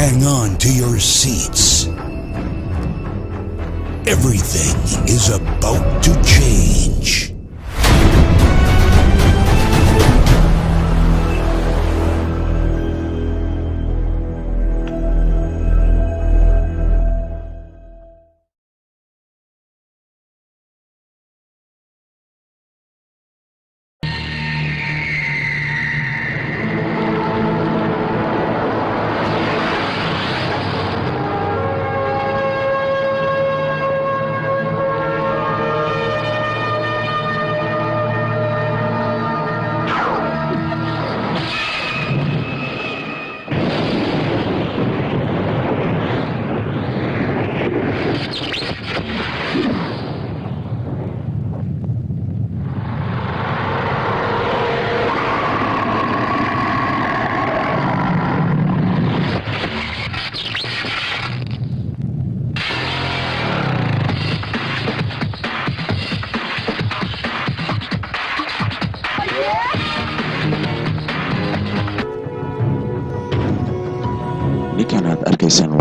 Hang on to your seats. Everything is about to change.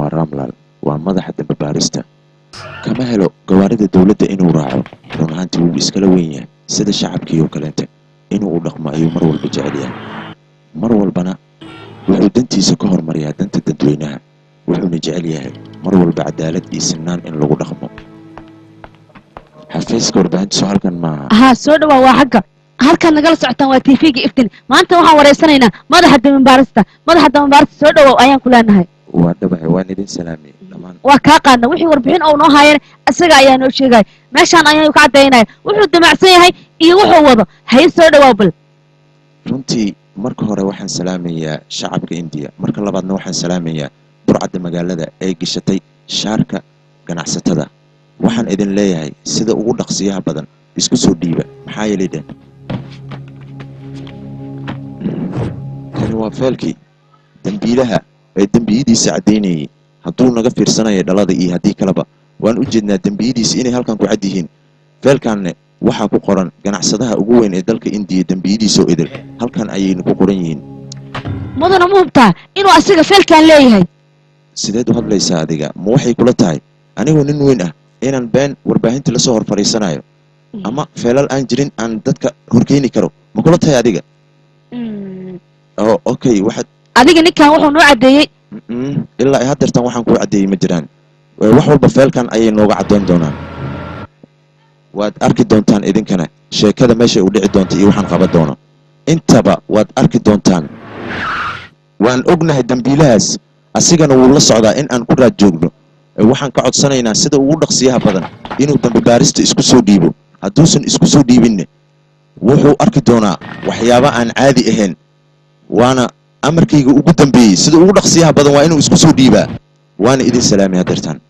waa Ramlal waa madaxa dambe baarista kama helo gawaarida dawladda inuu raaco run ahaantii wuu iskala weyn yahay sida shacabkii oo kaleente inuu u dhaqmo ayuu mar walba jecel yahay mar walbana wuxuu dantiisa ka hormariyaa danta dadweynaha wuxuuna jecel yahay mar walba cadaalad iyo sinaan in lagu dhaqmo xafiiska warbaahintiisu halkan maaha soo dhawaa waa xagga halkan nagala socotaan waa TV-ga iftin maanta waxaan wareysanaynaa madaxa dambe baarista soo dhawow ayaan ku leenahay waa dhabahay waan idin salaamay dhamaan waa kaa qaadna wixii warbixin oo noo haayeen asaga ayaa noo sheegay meeshaan ayaan ka cadeynay wuxuu damacsan yahay iyo wuxuu wado hay soo dhawaw bal runtii marka hore waxaan salaamayaa shacabka India marka labaadna waxaan salaamayaa burcadda magaalada ee gashatay shaarka ganacsatada waxaan idin leeyahay sida ugu dhaqsiyaha badan isku soo dhiiba maxaa yeelay kani waa feelkii dambiilaha ee dambiyadiisa cadeynayay hadduu naga fiirsanayo dhalada iyo haddii kaleba waan u jeednaa dambiyadiisa inay halkan ku cad yihiin feelkanne waxaa ku qoran ganacsadaha ugu weyn ee dalka India dambiyadiisa oo idil halkan ayayna ku qoran yihiin mudana ma hubtaa inuu asiga feelkan leeyahay sideed u hadlaysaa adiga ma waxay kula tahay anigoo nin weyn ah inaan been warbaahinta la soo hor fariisanayo ama feelal aan jirin aan dadka horkeeni karo ma kula tahay adiga okay waxaad adiga ninkan wuxuu noo cadeeyay ilaa haddeertan waxaan ku cadeeyay ma jiraan wax walba feelkan ayay nooga cadeyn doonaan waad arki doontaan idinkana sheekada meesha u dhici doonta iyo waxaan qaban doono intaba waad arki doontaan waan ognahay dambiilahaas asigana wuu la socdaa in aan ku raad joogno waxaan ka codsanaynaa sida ugu dhaqsiyaha badan inuu dambi baarista isku soo dhiibo hadduusan isku soo dhiibinne wuxuu arki doonaa waxyaabo aan caadi ahayn waana amarkayga ugu dambeeyay sida ugu dhaqsiyaha badan waa inuu isku soo dhiibaa waana idin salaamay haddeertaan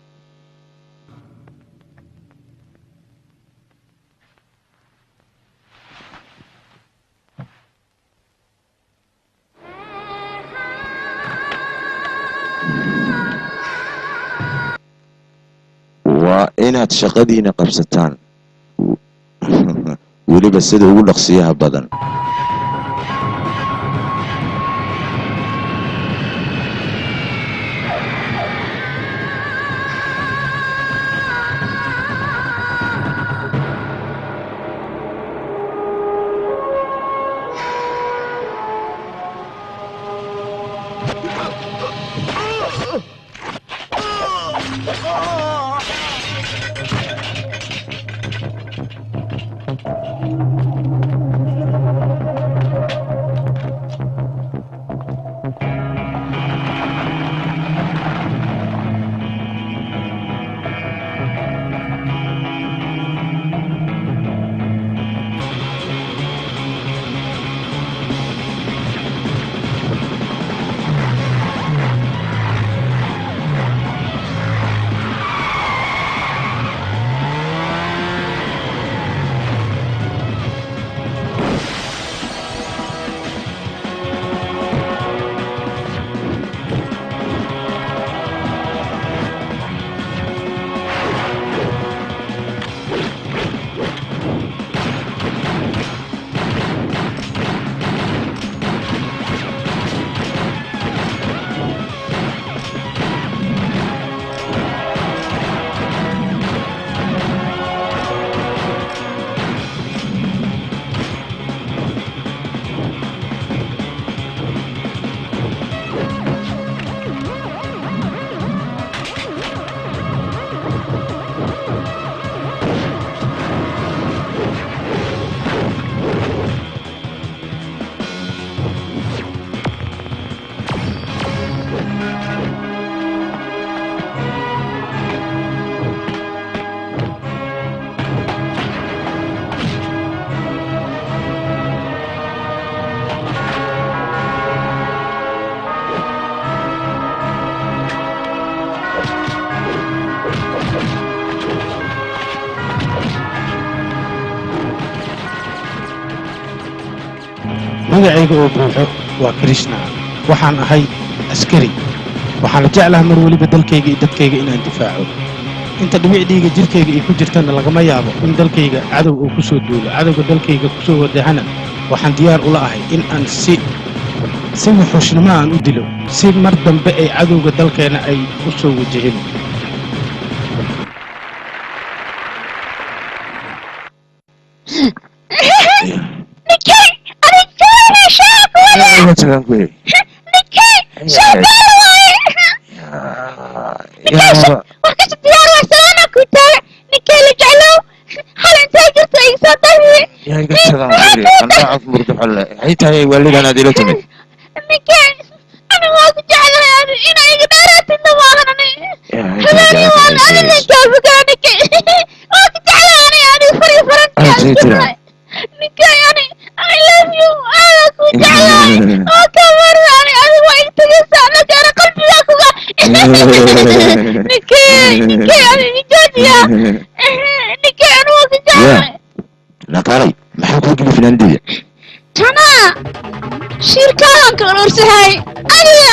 waa inaad shaqadiina qabsataan weliba sida ugu dhaqsiyaha badan magacayga oo buuxo waa krishna waxaan ahay askari waxaan jeclahay mar waliba dalkayga iyo dadkayga inaan difaaco inta dhibic dhiiga jirkayga ay ku jirtana lagama yaabo in dalkayga cadow uu ku soo duulo cadowga dalkayga ku soo wadahana waxaan diyaar ula ahay in aan si wuxuushnimo aan u dilo si mar dambe ay cadowga dalkeena ay u soo wajahin حيتها والدنا هذه لو تمت أنا ما كنت على هذا أنا إقدارات النواهني هذاني وانا أنا اللي كافكانك ما كنت على أنا فري فرنك نكاي يعني I love you أنا كنت على كمان أنا وين تجسنا كان قلبي أكوا نكاي يعني نجاجيا نكاي أنا ما كنت على لا كاري ما حكوا كيف في الأندية تنا شركان كنورسهاي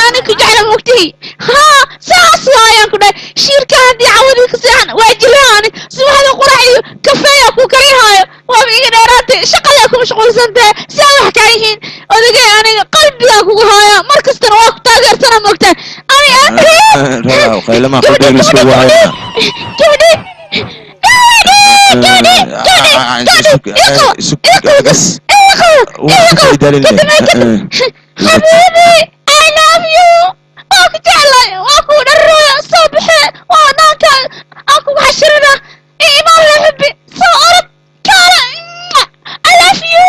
أنا كجعل وقتي ها ساس وايان كنا شركان دي عودي كسان واجلاني سبحان قرحي كفاية كوكريها وابي قدراتي شقلكم شغل سنتي سامح كايهين ودقي أنا قلبي أكو هايا مركز تنواق تاجر سنة مقتل أنا أدري لا خير لما قلت لك سكوا هاي بس حبيبي I love you واكو جعلي واكو نرو صبحي وانا اكو حشرنا ايمان لحبي صارت كارا I love you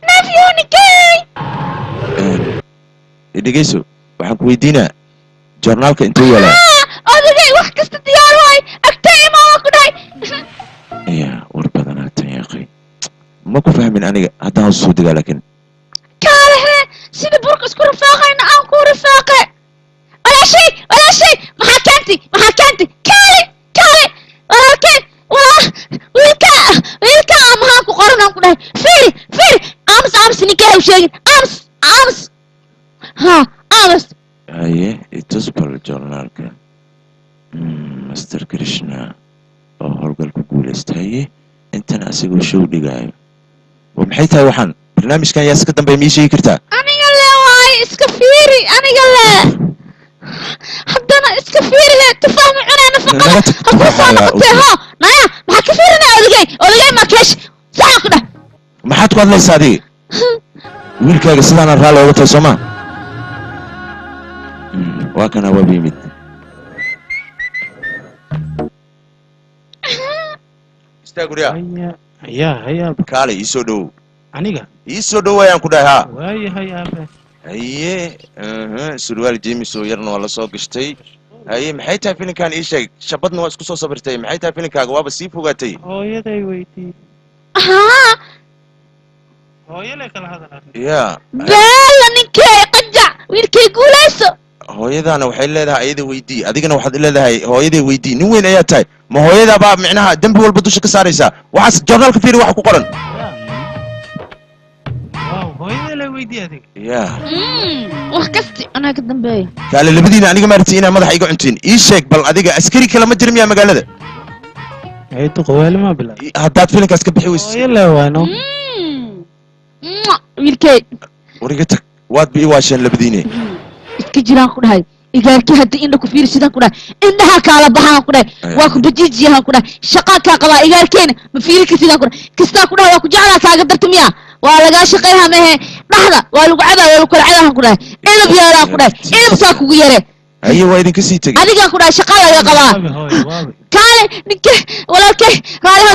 love you نكاي dhegeyso waxaan ku weydiinaa joornaalka intuu yaalaa odagay wax kasta diyaar waay agtay imaan ku dhahay ya war badanaa tan yaqay ma ku fahmin aniga haddaan soo degaa laakiin kaalehe sida burka isku rafaaqayna aan ku rafaaqe ولا شيء ما حكمتي كالي ولكن ويلكا أمهاكو قرنا كده فيري أمس نكاي وشيء أمس ها أمس هاي تصبر journalka Mr. Krishna oo howlgalku guuleystay intan asigoo show dhigaayo maxay tahay waxaan barnaamijkan yaa iska dambeeyay mii sheegi kartaa aniga le waay iska fiiri aniga le haddana iska fiiri le tufahmi cunaa nafaqada hadduu soo noqotay ho naya maxaa ka fiirina odigay ma keesh saxan ku dheh maxaad ku hadlaysaa adiga wiilkaaga sidaana raalli oga tahay soomaa waa kana waa yimid istaaguriya haya kaale ii soo dhowow aniga ii soo dhowaayaan ku dhahay haa waayahay aabe haye surwaal jeemis oo yarna waa la soo gashtay haye maxay tahay filinkan ii sheeg shabadna waa isku soo sabirtay maxay tahay filinkaaga waaba sii fogaatay hooyaday weydii haa hooyale kala hadal ya baala ninkay qajac wiilkay guulayso hooyadaana waxay leedahay ayada weydii adigana waxaad leedahay hooyaday weydii nin weyn ayaa tahay ma hooyadaa baa micnaha dembi walba dusha ka saaraysaa waxaas joornaalka fiiri waxa ku qoran hooyada la weydii adig ya wax kasti anaa ka dambeeya kaale labadiina aniga maaragtay inaa madaxa iga cuntiin ii sheeg bal adiga askari kale ma jira miyaa magaalada aydu qawaali ma bilaa haddaad filinkaas ka bixi weysid hooyo la waano wiilkay wariga tag waad bi waasheen labadiine iska jiraan ku dhahay igaarkii haddii indha ku fiiri sidaan ku dhahay indhaha kaala baxaan ku dhahay waa ku bajiijiyahan ku dhahay shaqaa kaa qabaa igaarkeena ma fiiri ka sidaan ku dhahay kastaa ku dhahay waa ku jeclaa kaaga darta miyaa waa lagaa shaqayha mehe dhaxda waa lagu cabaa waa lagu kala cadahan ku dhahay ilab yeelaan ku dhahay ilabsaa kugu yare haye waa idinka sii tegey adigaan ku dhahay shaqaa laga qabaa kaale ninke walaalkay raaliha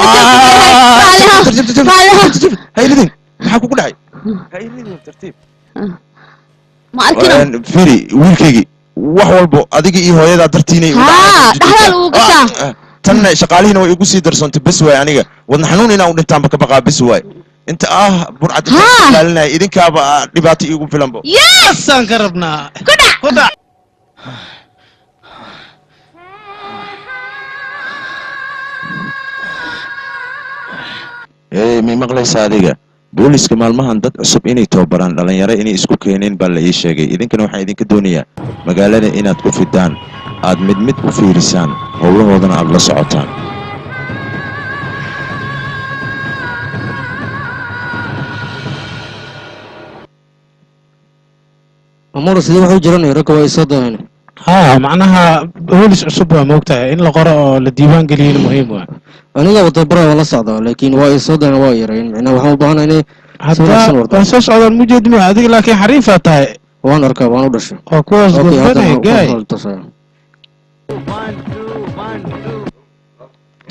hayridin maxaa kugu dhacay hayridin tartiib ma arkina firi wiilkaygii wax walbo adiga iyo hooyadaa dartiinay dhaxdaa lagu gashaa tanna shaqaalihiina way igu sii darsoontay bes waay aniga wadna xanuun inaa u dhintaanba ka baqaa bes waay inta burcad ilaalinaya idinkaaba dhibaato iigu filanbo yesaan ka rabnaa kudhac may maqlaysaa adiga booliska maalmahan dad cusub inay tababaraan dhalinyaro inay isku keeneen baa la ii sheegay idinkana waxaan idinka doonayaa magaalada inaad ku fidaan aad mid mid u fiirisaan howlahoodana aad la socotaan amar sidii wuxuu jiranay ragga waa isoo dooneen ها معناها بوليس عصب موقتها إن لقرأ للديوان قليل مهم aniga wada bara wala socda laakiin waa isoo dooneen waa yareen macnaha waxaan u baahanahay inay حتى أساس على الموجود ما هذه لكن حريفة تاي waan arkaa waan u dhashay وكوز قبنا جاي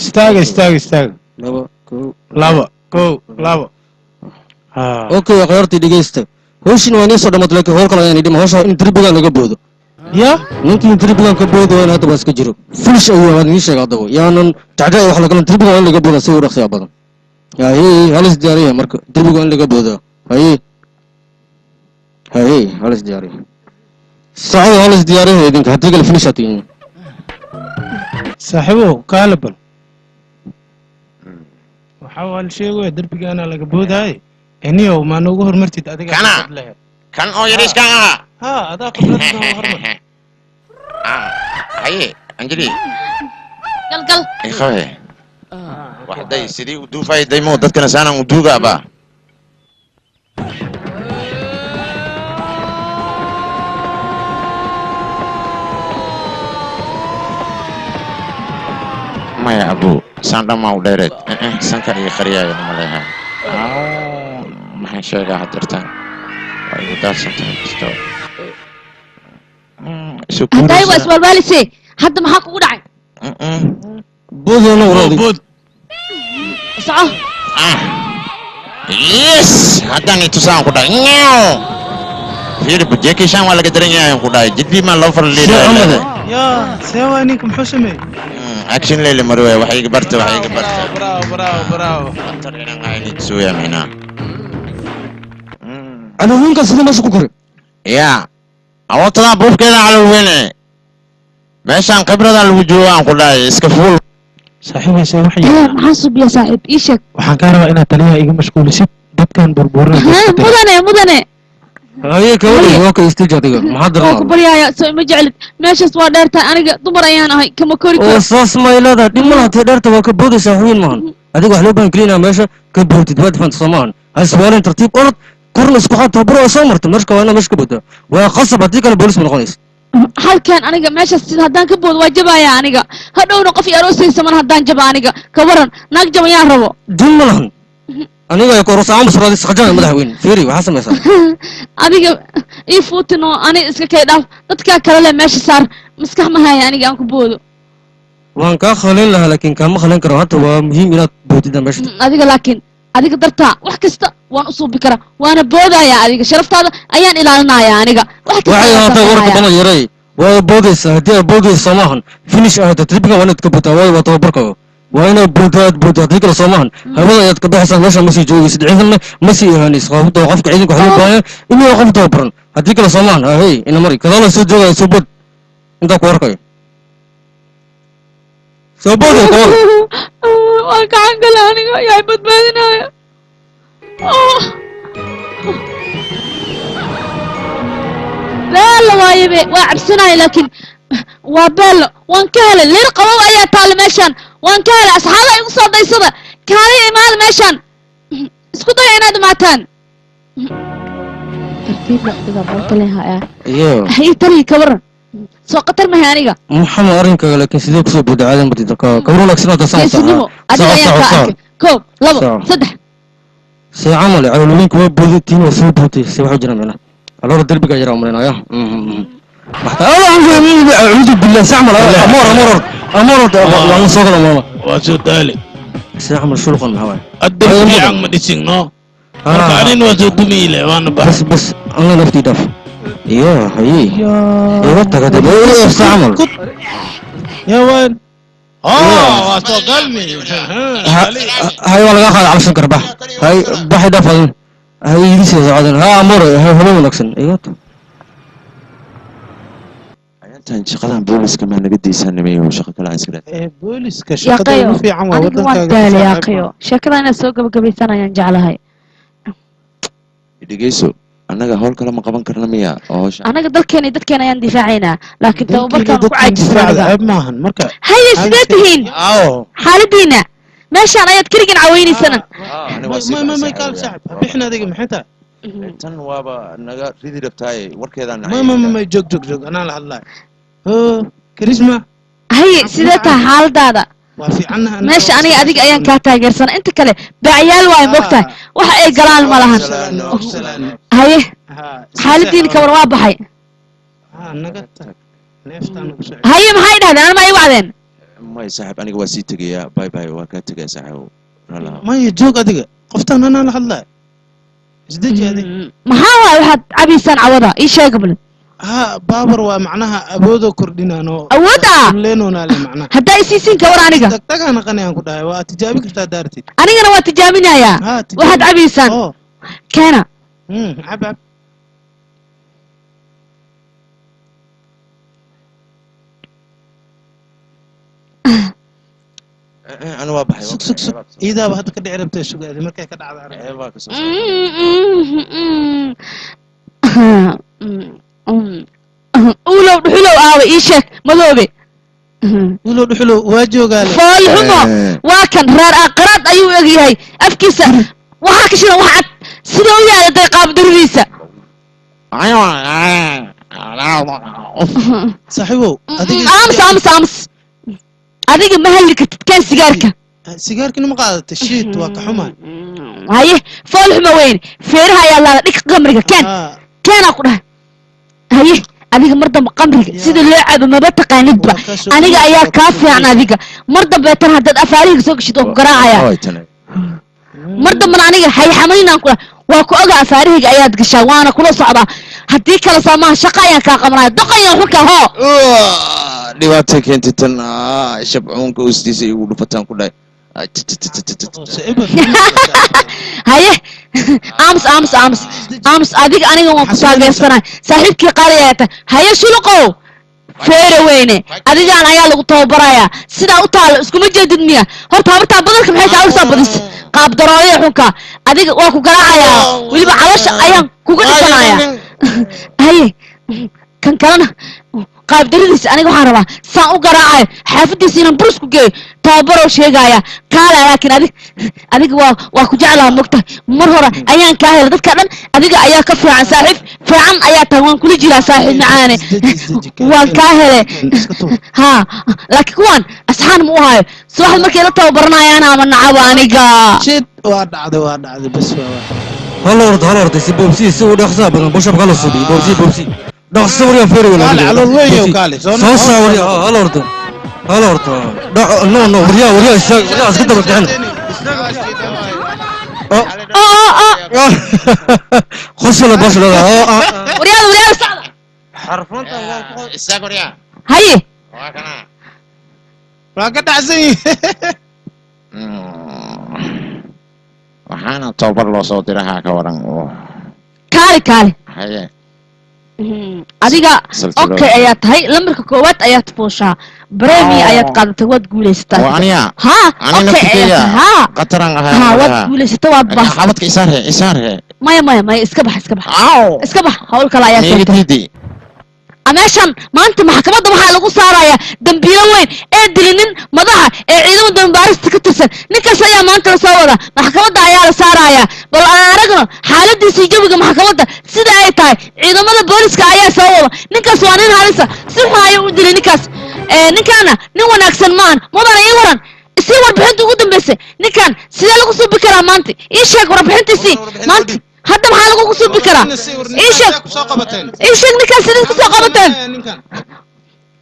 استاج laba لابا okay qayrtii dhigeysta howshin waa soo dhamaad laakiin howl kale ayaan dhimo howsha in tribigan laga boodo يا ninkii tribigan ka boodo waa hadda iska jiro finish ayuu waan idin sheegay hadaba yaanan tacday wax laga tribigan in laga boodo si uu dhaqsiya badan halis diyaariya marka tribigan in laga boodo halis diyaariya saacada halis diyaariya idinka hadii kale finish atiin صاحبه كالبل وحاول شيء دربي أنا لقبود هاي هني وما نوجه مرتد أديك كان أو يريش كان ها هذا قبل هاي أنجلي قل إيه خوي واحد يسري ودوفا يديمو دت كنا سانا ودوغا با ما يا أبو ساندا ما ودرت سانكا يخريا يا مالها ما هنشيل حضرتك ويودار سنتين بستو هداي واسوال بالسي حد ما حق ودعي boodo na waraadi صعه يس هذا نيتوسان كودا نيو فير بجيكي شان ولا قدرين كودا جدي ما لوفر لي يا سوى انكم حسمي اكشن ليلي مروي وحي قبرت براو ترى انا عايز تسوي منا ana wiinka sidii meesha ku koray يا اوطنا بوف كده على وين ماشان قبرة الوجوه كودا اسكفول صاحبي سوى وحي محاسب يا صاحب ايشك waxaan ka rabaa inaad taliyaha iga mashquulisid dadkan burburin mudane haye kawali waa ka istij adiga maxaa oo ku daran baryaaya soo ma jeclid meeshaas waa dheertaa aniga dumar ayaan ahay kama kori oo karo saas maylada dhimala tii dheerta waa ka boodaysaa haween maahan adiga wax loo baahan keliya meesha ka boodid waad fanta soomaan haswaalin tartiib orod korna isku xad tabro soo marto meeshka waa meeshka booda waa qasab hadii kale boolis ma noqonaysa halkan aniga meeshaas sida haddaan ka boodo waa jabaya aniga hadhowna qof i aroosaysa man haddaan jaba aniga ka waran naag jabayaan rabo din ma lahan aniga ay koros aan busraadi saqajana madaxweyne fiiri waxa samaysaa adiga ii fuutino ani iska kay dhaaf dadka kale le meesha saar maskax ma haya aniga aan ku boodo waan ka khalin lahaa laakiin kama khalin karo hadda waa muhiim inaad boodida meesha adiga laakiin adiga dartaa wax kasta waan u suubi karaa waana boodaya adiga sharaftaada ayaan ilaalinaya aniga waxay haatay warka badan yaray waa boodaysaa haddii aad boodaysa maahan finish ahda tribiga waa inaad ka boodaa waayo waa tababarkaaga waa inaad boodaad booda haddii kale soo maahan hawada ayaad ka baxaysaa meesha ma sii joogaysid ciidanna ma sii ahaanaysa qofta qofka ciidanka waxaa loo baahan inuu qof tababaran haddii kale soo maahan hey ina mari kadaala soo joogaya soo bood intaa ku arkayo soo booday ka war waan gacan gala aniga yaa badbaadinaya beelo waayabe waa cabsanaya laakiin waa beelo waan ka helay lir qabow ayaa taalla meeshaan waan ka helay asxaaba igu soo daysada kaalay imaada meeshaan isku daya inaad imaataan tartiib laqdiga bootaleha iyo hay tali ka waran soo qatar mahay aniga maxamed arrinkaaga laakiin sidee kusoo booda caadan badida ka waro laagsanaada geesinimo adiga ayaa ka arkay koob labo saddex see camal calolooyinka waa booditiin waa soo bootay see waxu jira meelaha alora derbiga yaraa umaleynaya أعوذ بالله سعمل أمر وأنا صغر ماما واسو دالي سعمل شلون هواي الدنيا عم ديسين نو قاعدين واسو دميله وانا بس أنا نفتي دف يا هي يا وقت كده يا سعمل يا وين واسو قلبي هاي والله قاعد على سكر بح هاي بح دفن هاي يديس يزعلن ها أمر هاي هو ملكسن أيوة intaan shaqadan booliska ma naga diisaanimay shaqo kale aan iska leeyahay booliska shaqada ugu fiican waa aniga waan daali yaaqiyo sheekada inaad soo gabagabaysanayaan jeclahay dhegeyso annaga howl kale ma qaban karna miya oo hawsha anaga dalkeena ayaan difaacaynaa laakiin tababarkaan ku caajisnaa ceeb maahan marka haye sidee tihiin aawo xaaladiina meeshaan ayaad keligin caweynaysanan may kaal saaxib bixin adiga maxay tahay tan waaba naga ridi rabtaaye warkeedaan may joog anaa la hadlaayo karisma haye sidee tahay xaaladaada waa fiicannaha meesha aniga adiga ayaan kaa taageersana inta kale bacyaal waay moogtahay waxa ay galaan ma lahan haye xaaladiina kabar waa baxay naga tag neeftaan ugu soo haye maxay dhahdeen anma ay wacdeen may saaxib aniga waa sii tegayaa bye waa kaa tegaya saaxiibow ralaha maya joog adiga qoftaan anaa la hadlaayo isdeji adiga maxaa waay waxaad cabaysaan cawada ii sheega bal baabar waa macnaha awoodoo kordhinaano awooda leenoonaale macnaha haddaa isiisiin kawar aniga dagdagaan qanayaan ku dhahay waa tijaabi kartaa daartid anigana waa tijaabinayaa waxaad cabaysaan keena cab ana waa baxay sug iidaaba hadda ka dhici rabtay sugaadi markay ka dhacda arag ulow dhuxulow aawa ii sheeg madoobe ulow dhuxulow waa joogaale foolxumo waa kan reer aqraad ayuu eg yahay afkiisa waxaa ka shidan wax cad sida u yaala day qaabdaradiisa saaxiibow aamus adiga ma hadli kartid keen sigaarkina ma qaadata shiit waa ka xumaa haye foolxumo weyne feeraha ayaa laada dhig qamriga keenaa ku dhahay haye adiga mar dambe qamriga sida loo cabo maba taqaanidba aniga ayaa kaa fiican adiga mar dambeetan haddaad afaarihiga soo gashid oo ku garaacaya mar dambena aniga hayxamaynaan ku dhahay waa ku oga afaarihiga ayaad gashaa waana kula socdaa haddii kale saamaha shaqa ayaan kaa qabanaya doqayan xunka hoo dhibaatay keentay tan shabcuunka hoostiisa igu dhufataan ku dhahay haye aamus adiga aniga waan ku taageersanahay saaxiibkii qaali ayaa tahay haye shuluqow feere weyne adigaan ayaa lagu tababarayaa sidaa u taalo iskuma jeedid miya horta habartaa badalka maxay kaa usoo badisay qaab darooye xunka adiga waa ku garaacayaa weliba calosha ayaan kuga dhisanaya haye kan kalena qaabdaradiisa aniga waxaan rabaa saan u garaacayo xaafadiisa inaan burus ku geeyo tababaroo sheegaya kaala laakiin adiga waa ku jeclaa mogtahay mar hore ayaan kaa helay dadka dhan adiga ayaa ka fiican saaxiib fiican ayaa tahay waan kula jiraa saaxiib macaane waan kaa helay laakiin kuwaan asxaan ma u hayo subaxda markay la tababaranayaan ama nacaba aniga waa dhacday bas هلا ورد سيبوبسي سو دخسا بدن بوشب خلاص سبي بوبسي دخسا وريا فيري ولا على الوين وكالي صوصا وريا هلا ورد نو وريا اسكت بتحن خش ولا باش لا وريا حرفان استاك وريا هاي واكنا واقد عزي waxaana tababar loo soo dirahaa ka waran kaali haye adiga okay ayaa tahay lambarka koowaad ayaad fuushaa bremi ayaad qaadatay waad guulaysataa aniya okay qataran waad guulaysatay waad baas xabadka isaarhe maya iska bax hawl kale ayaa keentay meeshan maanta maxkamadda waxaa lagu saarayaa dambiilo weyn ee dilinin madaxa ee ciidamada dambaarista ka tirsan ninkaas ayaa maanta la soo wadaa maxkamadda ayaa la saarayaa bal aan aragno xaaladiisa jawiga maxkamadda sida ay tahay ciidamada booliska ayaa soo wada ninkaas waa nin halisa si xun ayuu u dilay ninkaas ninkaana nin wanaagsan maahan mudana ii waran isii warbixinta ugu dambaysay ninkan sidee lagu suubi karaa maanta ii sheeg warbixintiisii maanta hadda maxaa lagu suubi karaa ii sheeg ninkaas sidii ku soo qabateen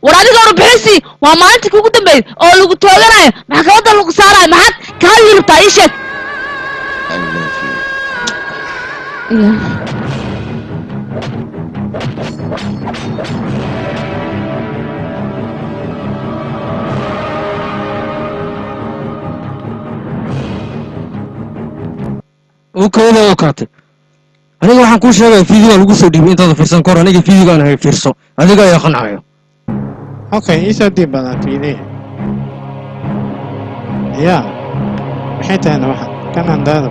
war adiga warbixinsi waa maalintii kugu dambeeyay oo lagu tooganayo maxkamadda lagu saarayo maxaad ka hadli rabtaa ii sheeg وكذا وكاتب aniga waxaan kuu sheegaya fiidiga lagu soo dhiibay intaada fiirsan kor aniga fiidigaan ahay fiirso adiga ayaa qancaya okay isoo diib badan fiidiga ya maxay tahayna waxa kan andaada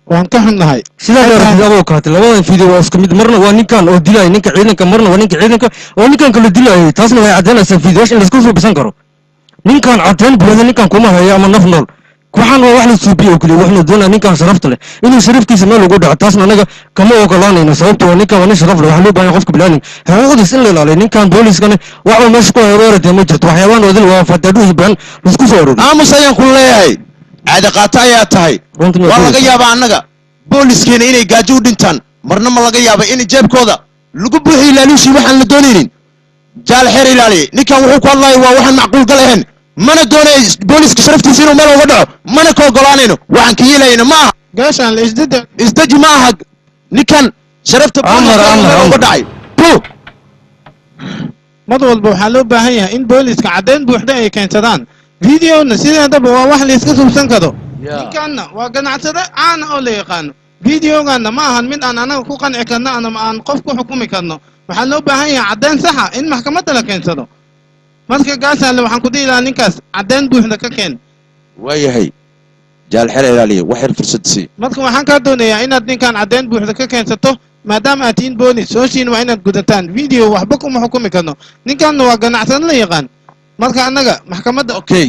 waan ka xunnahay sidaa gaartid adoo kaatay labadan video waa isku mid marna waa ninkan oo dilaya ninka ciidanka marna waa ninka ciidanka oo ninkan kala dilayay taasna way caddaynaysaa videoyaasha in laisku suubisan karo ninkan caddayn buuxda ninkan kuma hayo ama naf nool waxaan waa wax la suubiyo oo keliya waxna doonaa ninkan sharafta leh inuu sharaftiisa meel ugu dhaco taasna anaga kama ogolaanayno sababto waa ninkan waa nin sharaf leh waxaa loo baahan qofka bilaanin xuquuqdiis in la ilaaliyo ninkan booliiskana waxba meesha ku heroorade ma jirto waxyaabaan odil waa fadaadhuhi baan laisku soo ururiy aamus ayaan ku leeyahay caada qaata ayaa tahay waa laga yaabaa annaga booliiskeena inay gaajo u dhintaan marna ma laga yaaba in jeebkooda lagu buuxiyo ilaaluushii waxaan la doonaynin jaal xeer ilaaliye ninkan wuxuu ku hadlayo waa waxaan macquul galahayn mana doonay booliiska sharaftiisa inuu meel uga dhaco mana ka ogolaanayno waxaan ka yeelayna ma aha gaashaan la isdeji ma aha ninkan sharafta booliiska meel uga dhacay mad walba waxaa loo baahan yahay in booliiska caddayn buuxda ay keensadaan videona sideedaba waa wax la iska subsan karo ninkanna waa ganacsade caana oo la yaqaano videoganna ma ahan mid aan anaga ku qanci karno ama aan qof ku xukumi karno waxaa loo baahan yahay caddayn saxa in maxkamadda la keensado marka gaashaanle waxaan ku dhihi lahaa ninkaas caddayn buuxda ka keen waayahay jaal xeer ilaaliye wax yar fursad sii marka waxaan kaa doonayaa inaad ninkan caddayn buuxda ka keensato maadaama aad tihiin boolis hooshiina waa inaad gudataan video waxba kuma xukumi karno ninkanna waa ganacsade la yaqaan marka annaga maxkamadda okay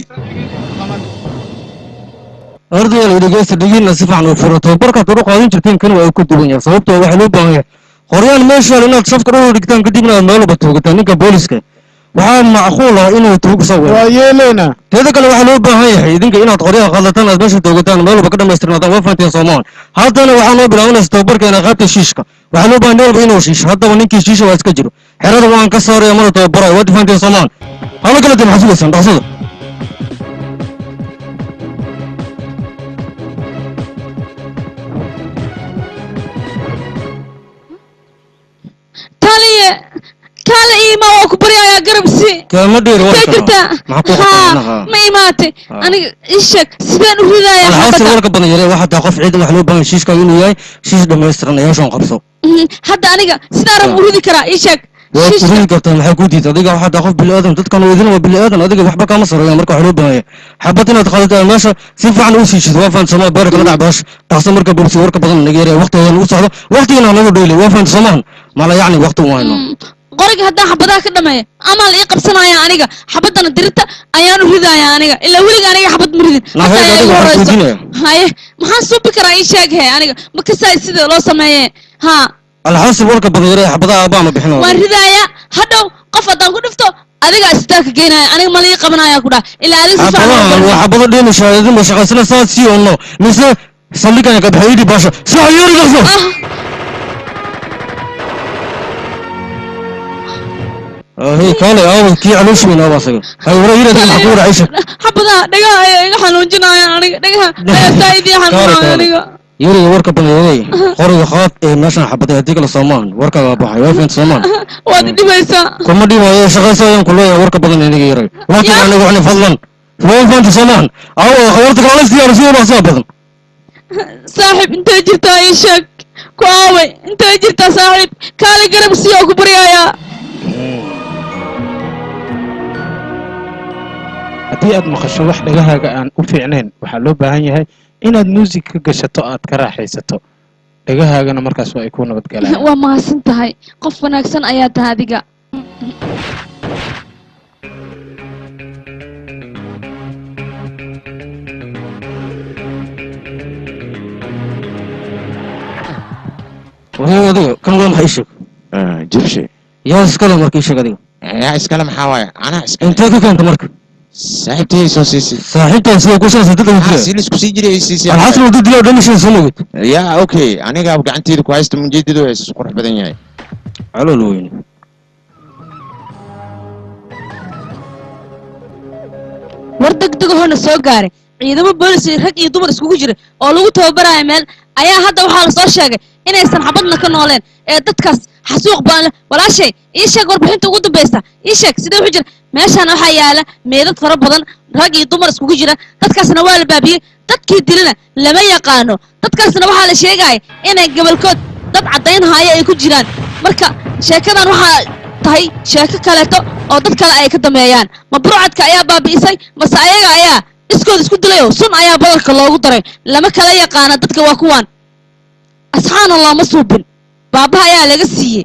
ardayda dhegeysta dhigiina si fiican u furo tababarkaad ugu qaadan jirteen kan waa ku duwan yahay sababtoo waxaa loo baahan yahay qoryaan meesha inaad safka u dhigtaan kadibna aad meel walba toogataan ninka booliska waxaa macquul ah inuu tuug soo weero waa yeelaynaa teeda kale waxaa loo baahan yahay idinka inaad qoryaha qaadataan aad meesha toogataan meel walba ka dhammaystirnaadaan waa fahanteen soomaan haddana waxaa noo bilaabanaysa tababarkeena qaybta shiishka waxaa loo baahan meel walba inuu shiisho haddaba ninkii shiisha waa iska jiro xerada waan ka saaraya mana tababarayo waa fahanteen soomaan hala kala dib maxaa sugaysaan dhaqsada taliye kala iima waa ku baryayaa garabsi kama dheer waa jirtaa ma imaatay aniga ishak sidaan u ridayaa alxaasi warka badan yaray waxa taa qof ciidan wax loo baahan shiishka inuu yahay shiish dhameystiran ayaa soo qabso hadda aniga sidaan rab u ridi karaa ishak waa ku ridi kartaa maxay ku diiday adiga waxa taa qof bili aadan dadkan weydina waa bili aadan adiga waxba kama sareeyo marka wax loo baahan yahay xabad inaad qaadato meesha si fiican u shiishid waa faan Soomaa baarka la dhacbash taxsan marka bulsi warka badan naga yaray waqtigan u socdo waqtigan lagu dheelay waa faan Soomaan mala yaani waqti waayno qoriga haddaan xabadaha ka dhameeyo ama la ii qabsanaya aniga xabadana dirinta ayaan u ridayaa aniga ilaa weliga aniga xabad ma ridin haye maxaan suubi karaa ii sheeg he aniga ma kasaay sida loo sameeye ha alxaasib warka badan yaray xabadaha aabaa ma bixinayo waan ridayaa hadhow qof haddaan ku dhifto adiga isbitaalka geynaya aniga ma la ii qabanaya ku dhaha ilaa adiga si fiican waa xabado dheemi shahaadadin ma shaqaysana saad sii onno mise saldhigana ka baxaydi baasha si ayurigaso هي كان أول كي علوش من أبغى سجل هاي ولا يريد أن يقول عيشة حبذا دقها إيه حنوجنا يعني دقها سايدي حنوجنا دقها يوري وركا بني يوري خارج خاط مثلا حبذا هديك الصومان وركا بحي وين صومان وادي دبيسا كم دي ما شغال سويان كله وركا بني نيجي يوري وقت أنا قاعد فضلا وين فانت صومان أو ورتك على سيارة سيارة صابغ صاحب أنت جرت أي شك كواوي أنت جرت صاحب كالي قرب سياق بريايا haddii aad maqasho wax dhagahaaga aan u fiicnayn waxaa loo baahan yahay inaad muusig ka gashato aad ka raaxaysato dhagahaagana markaas waa ay ku nabadgalaan waa mahadsan tahay qof wanaagsan ayaa tahay adiga وهو adiga kan waa maxay sheeg jibshe yaa iskala markii sheeg adiga yaa iskala maxaa waaye ana iskala intee ka keenta marka saaxiibtay soo siisay saaxiibtay soo ku soo saddex ah si isku sii jiray siisay alxasan uu didiyo dhamishin soo mugid yaa okay aniga gacanteeda ku haysto mujeedidu ay isku qurux badan yahay calool weyn war degdeg hoona soo gaaray ciidamo boolis rag iyo dumar iskugu jira oo lagu tababarayo meel ayaa hadda waxaa la soo sheegay inaysan xabadna ka nooleen ee dadkaas xasuuq baan walaashay ii sheeg warbixinta ugu dambaysa ii sheeg sidee wuxuu jira meeshaan waxaa yaala meedad fara badan rag iyo dumar iskugu jira dadkaasna waa la baabiyey dadkii dilina lama yaqaano dadkaasna waxaa la sheegaya inay gobolkood dad caddayn haayo ay ku jiraan marka sheekadan waxaa tahay sheeko kaleeto oo dad kale ay ka dameeyaan ma burcadka ayaa baabi'isay mase ayaga ayaa iskood isku dilayo sun ayaa badarka loogu daray lama kala yaqaana dadka waa kuwaan asxaana looma suubin baabaha ayaa laga siiyey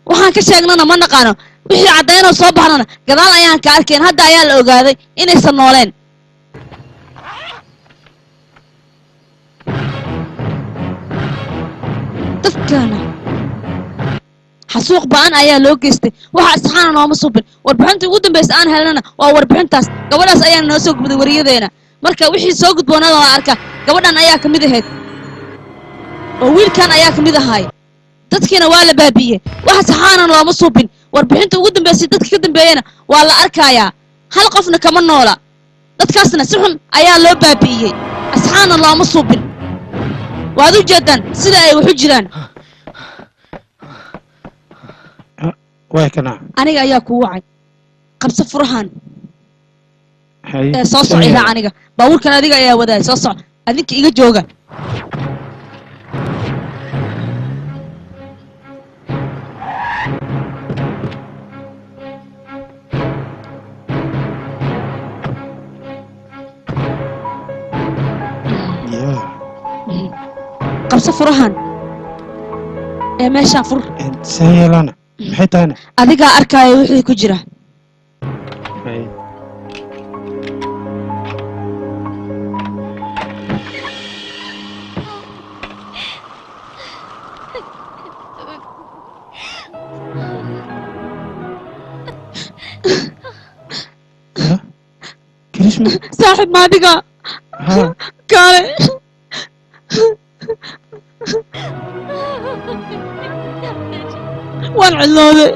waxaan ka sheegnana ma naqaano wixii caddaynoo soo baxnana gadaal ayaan ka arkeen hadda ayaa la ogaaday inaysan nooleen dadkana xasuuq ba'an ayaa loo geystay waxa asxaana nooma suubin warbixintii ugu dambaysa aan helnana waa warbixintaas gabadhaas ayaana noo soo gudbay wariyadeena marka wixii soo gudboonaada la arka gabadhan ayaa ka mid ahayd oo wiilkan ayaa ka mid ahaay dadkiina waa la baabi'iyey waxa saxaanan looma suubin warbixinta ugu dambaysay dadka ka dambeeyana waa la arkayaa hal qofna kama noola dadkaasna si xun ayaa loo baabi'iyey asxaanan looma suubin waad u jeedaan sida ay wax u jiraan waa kana aniga ayaa kuu wacay qabso furahan hay soo soco ilaa aniga baabuurkan adiga ayaa wadaay soo soco adinka iga jooga qabso furahan meeshaan fur sayelana maxay tahayna adigaa arkaayo wixii ku jira كريشما صاحب ما adiga kaale waan cilooday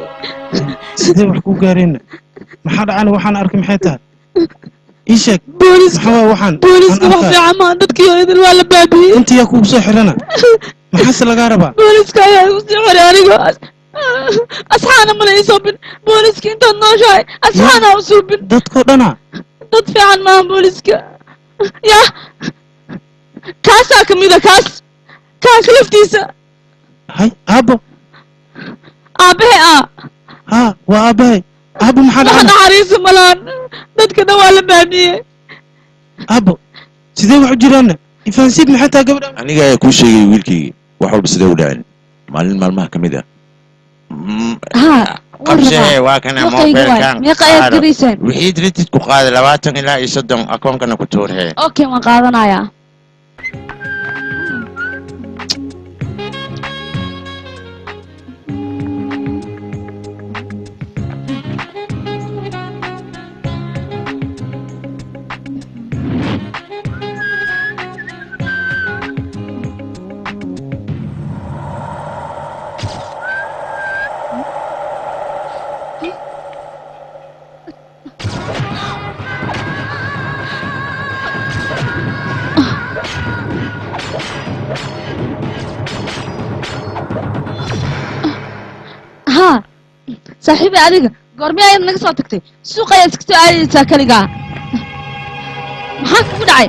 sidee wax ku gaareen maxaa dhacana waxaan arkay maxay tahay ii sheeg booliska waxaan booliska wax fiican ma dadkii idin waa la baabiyey intii yaa kugu soo xirana maxaase lagaa rabaa booliska ayaa igu soo xiray aniga asxaana mala ii suubin booliska intaad nooshahay asxaana u suubin dadkoo dhana dad fiican maaha booliska ya kaasaa ka mida kaas laftiisa hay aabbo aabbahe ha waa aabbahe aabbo maxaa dhacana naxariisa malaan dadka dhan waa la baabiyey aabbo sidee wax u jiraana ifaansiib maxay tahay gabadha aniga ayaa kuu sheegay wiilkaygii wax walba sidee u dhaceen maalin maalmaha ka mid ah qabsee waa kana mobilkan meeqa ayaad gadaysaan wixii diritid ku qaaday 20 ilaa 30 akoonkana ku tuurhee okay waan qaadanayaa صاحبي adiga goorma ayaad naga soo tagtay suuq ayaad iska soo aadaysaa kaligaa maxaa kugu dhacay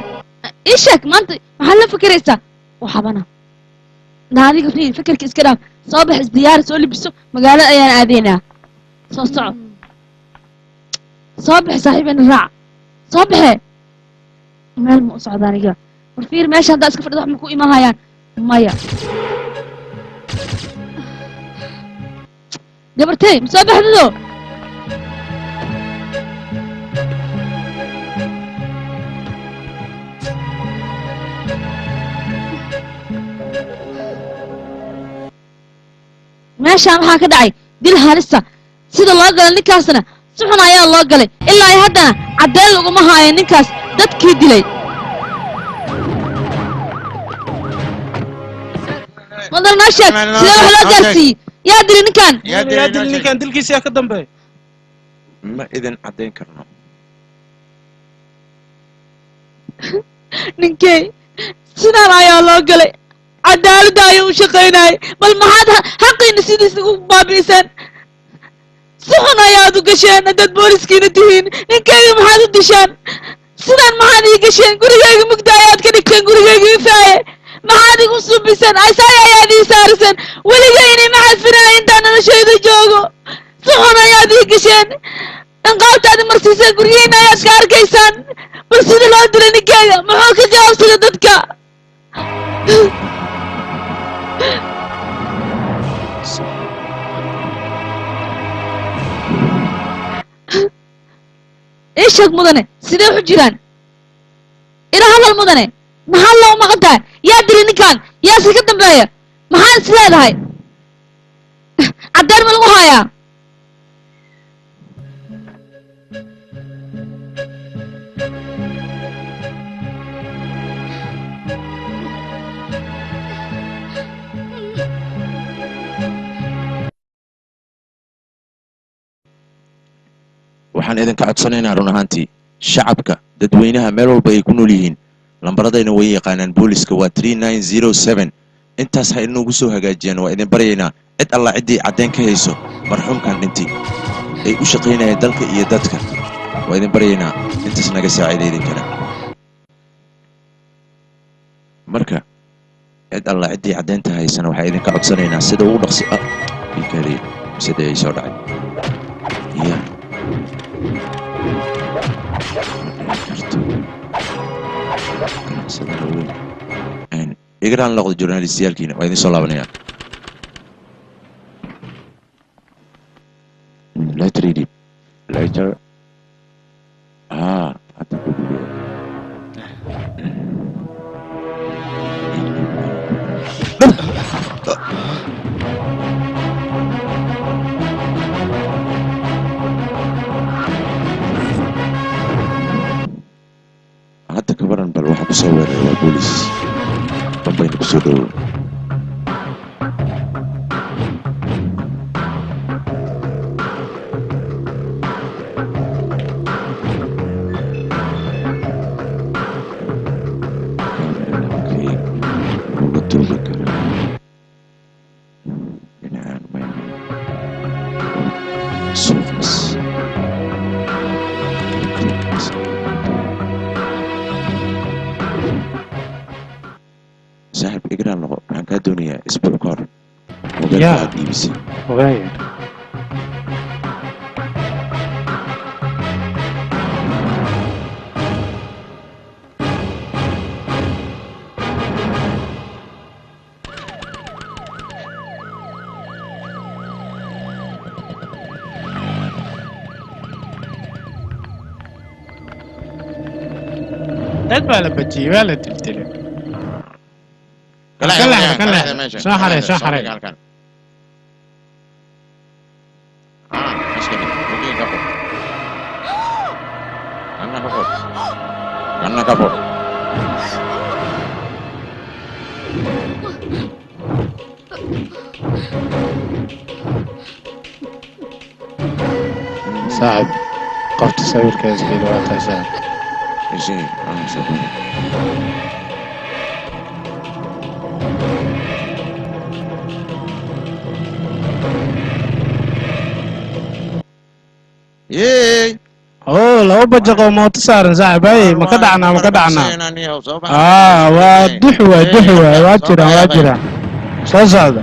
ii sheeg maanta maxaad la fikiraysaa waxabana adiga fikirka iska dhaaf soo bax isdiyaar soo libiso magaalada ayaan aadaynaa soo soco soo bax saaxiibana raac soo baxe meel ma u socda aniga war fiir meesha haddaa iska fadhida wax ma ku imaahayaan maya gabartay ma soo baxdido meeshaan waxaa ka dhacay dil halisa sida loo galay ninkaasna si xun ayaa loo galay ilaa ay haddana caddeen laguma haayo ninkaas dadkii dilay madal noo sheeg sidee wax loo gaarsiiyey yaa dili ninkan yaa dili ninkan dilkiisa yaa ka dambeey ma idin caddayn karno ninkey sidaan ayaa loo galay cadaaladda ayuu u shaqaynayay bal maxaad xaqiina sidiisa ugu baabi'isaan si xun ayaad u gasheen haddaad booliskiina tihiin ninkeyga maxaad u dishaan sidaan maxaad ii gasheen gurigeyga mugda ayaad ka dhigteen gurigeyga ifaaye maxaad igu subiseen asaay ayaad ii saariseen weligeyni maxaad firanay intaan noloshayda joogo si xun ayaad ii gasheen inqaabtaadi marsiiseen guryihiina ayaad ka arkaysaan bal sida loo dilay ninkeyga muxuu ka jawaabsaday dadka ii sheeg mudane sidee u jiraan ila hadal mudane maxaa loo maqan tahay yaa dilay ninkan yaa si ka dambeeya maxaan is leedahay caddeyn ma lagu hayaa waxaan idinka codsanaynaa run ahaantii shacabka dadweynaha meel walba ay ku nool yihiin lambaradayna way yaqaanaan booliska waa 3907 intaas ha inoogu soo hagaajiyaan waa idin baryaynaa cid alla ciddii caddeyn ka hayso marxuumkan dhinti ay u shaqaynayaan dalka iyo dadka waa idin baryaynaa intaas naga saacida idinkana marka cid alla ciddii caddeynta haysana waxaa idinka codsanaynaa sida ugu dhaqsi ilkaali sida ay soo dhacay iya igaraan loqda journalistiyaalkiina waa idin soo laabanaya later edit later hadda ku gudiyo hadda ka baran bal waxa ku soo weeraray waa boolis bambayna ku soo dhowow uga tooga karaa dhinacaan mayna suuqas صاحب اقرا له عن كادونيا اسبوع كور يا دي بي سي وغير تدبع لبتي ولا تلتلم كلا شو حري مشكلة اوكي كفو انا كفو صاحب قفت تصوير كاس في الوقت عشان ايش انا مسوي ياي اوه لو بجقوا موت صار صاحب اي ما كدعنا ودحوة واجرة صعدة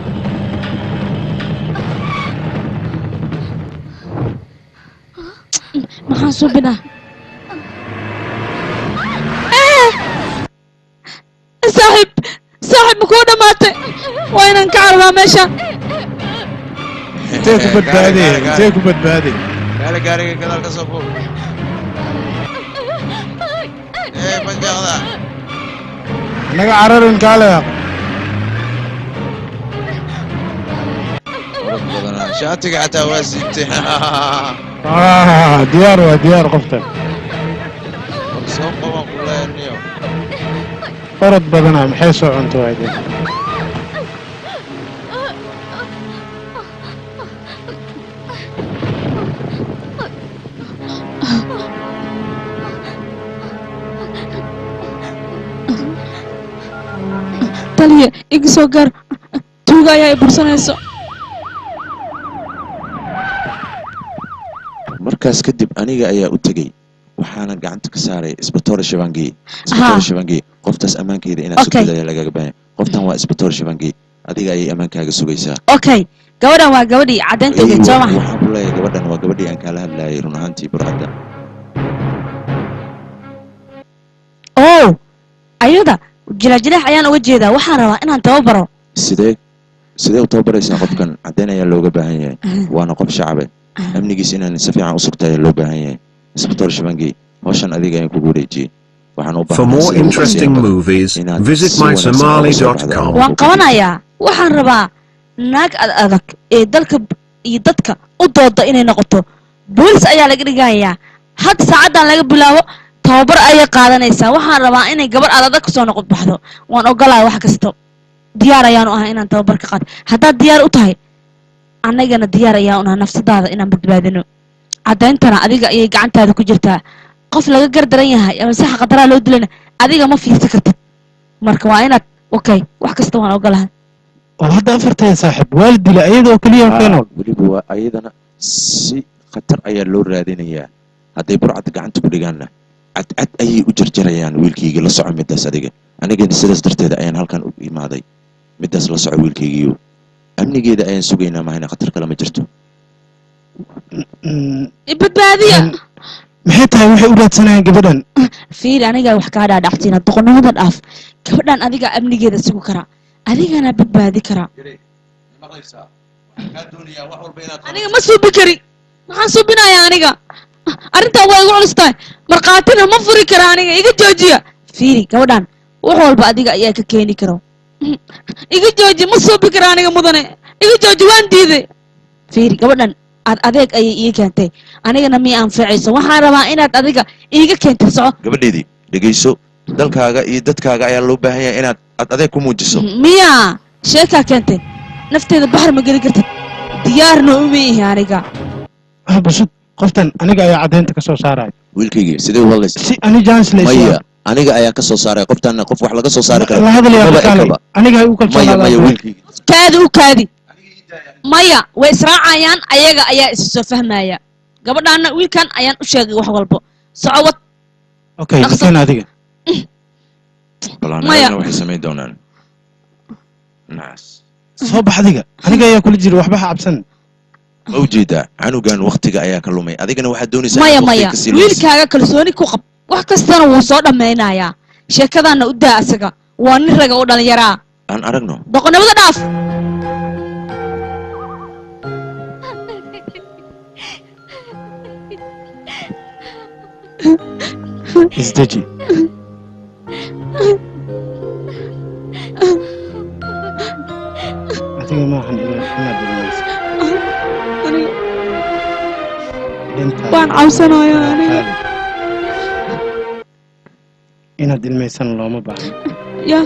maxaan suubinaa saaxiib ma kuu dhammaatay waa inaan ka carabaa meesha intee ku badbaadi gaari gaariga gadaal ka soo fog banjaaqda naga cararin kaale shaatiga xataa waa siibtay diyaar qofta soo qaban kuleeniyo orod badana maxay soo cunto waayde taliya iga soo gaar tuuga ayaa i bursanayso markaas kadib aniga ayaa u tegey waxaana gacanta ka saaray isbatoor shabangi qoftaas ammaankeeda inaad sugtid ayaa lagaga baahan qoftan waa isbatoor shabangi adiga ayay ammaankaaga sugaysaa okay gabadhan waa gabadhii caddeynteedii soo maha waxaan ku leeyahay gabadhan waa gabadhii aan kaala hadlaayay run ahaantii burcadda oo ayada jilajilax ayaan uga jeedaa waxaan rabaa inaan tababaro sidee u tababaraysaa qofkan caddayn ayaa looga baahan yahay waana qof shacabe amnigiisa inaan si fiican u sugta ayaa loo baahan yahay isbitaal Shabangi hawshan adiga ayaan kugu wareejiyey waxaan u baahan For more interesting movies, visit mysomali.com. waan qabanayaa waxaan rabaa naag adag ee dalka iyo dadka u dooda inay noqoto boolis ayaa laga dhigayaa had saacadan laga bilaabo tababar ayay qaadanaysaa waxaan rabaa inay gabar adag ka soo noqon baxdo waan ogolahay wax kasta diyaar ayaan u ahay inaan tababar ka qaato haddaad diyaar u tahay annagana diyaar ayaan u nahay nafsadaada inaan badbaadino caddayntana adiga ayay gacantaada ku jirtaa qof laga gardaran yahay ama si xaqdaraa loo dilana adiga ma fiirsan kartid marka waa inaad okay wax kasta waan ogolahay oo hadda afartay saaxiib waalidila ayadoo kaliya keenool weliba waa ayadana si khatar ayaa loo raadinayaa hadday burcad gacanta ku dhigaanna cadcad ayay u jarjarayaan wiilkayga la soco midaas adiga anigana sidaas darteeda ayaan halkan u imaaday midaas la soco wiilkaygiiyo amnigeeda ayaan sugaynaa mahayna khatar kale ma jirto badbaadiya maxay tahay waxay u raadsanayaan gabadhan fiir aniga wax kaa dhaadhacsiina doqonnimada dhaaf gabadhan adiga amnigeeda sugu karaa adigana badbaadi karaa aniga ma suubi kari maxaan suubinayaa aniga arrintaa waa igu culustahay markhaatina ma furi kara aniga iga joojiya fiiri gabadhan wax walba adiga ayaa ka keeni karo iga jooji ma suubi kara aniga mudane iga jooji waan diiday fiiri gabadhan adeeg ayay ii keentay anigana mii anfacayso waxaan rabaa inaad adiga iiga keentay soco gabadheedii dhegayso dalkaaga iyo dadkaaga ayaa loo baahan yahay inaad adeeg ku muujiso miya sheekaa keentay nafteeda baxar ma geli kartid diyaarna uma ihi aniga bashad qoftan aniga ayaa caddaynta ka soo saaraya wiilkaygii sidee u hadlaysa si ani jaanis maya aniga ayaa ka soo saaraya qoftan qof wax laga soo saari kara la hadlayaa aniga ay u kalsoonaa maya wiilkaygii kaadi maya way israacayaan ayaga ayaa is soo fahmaya gabadhaana wiilkan ayaan u sheegay wax walba socowad okay kan adiga maya waxay samayn doonaan naas soo bax adiga aniga ayaa kula jira waxba ha cabsan ma ujeedaa canugan waqtiga ayaa ka lumay adigana waxaad doonaysaa maya wiilkaaga kalsooni ku qab wax kastana wuu soo dhammaynayaa sheekadaana u daa asaga waa nin raga u dhalinyaraa aan aragno doqonnimada dhaaf isdeji adiga maahan inaad ilmayso waan cabsanayaa aniga inaad ilmaysana looma baahno ya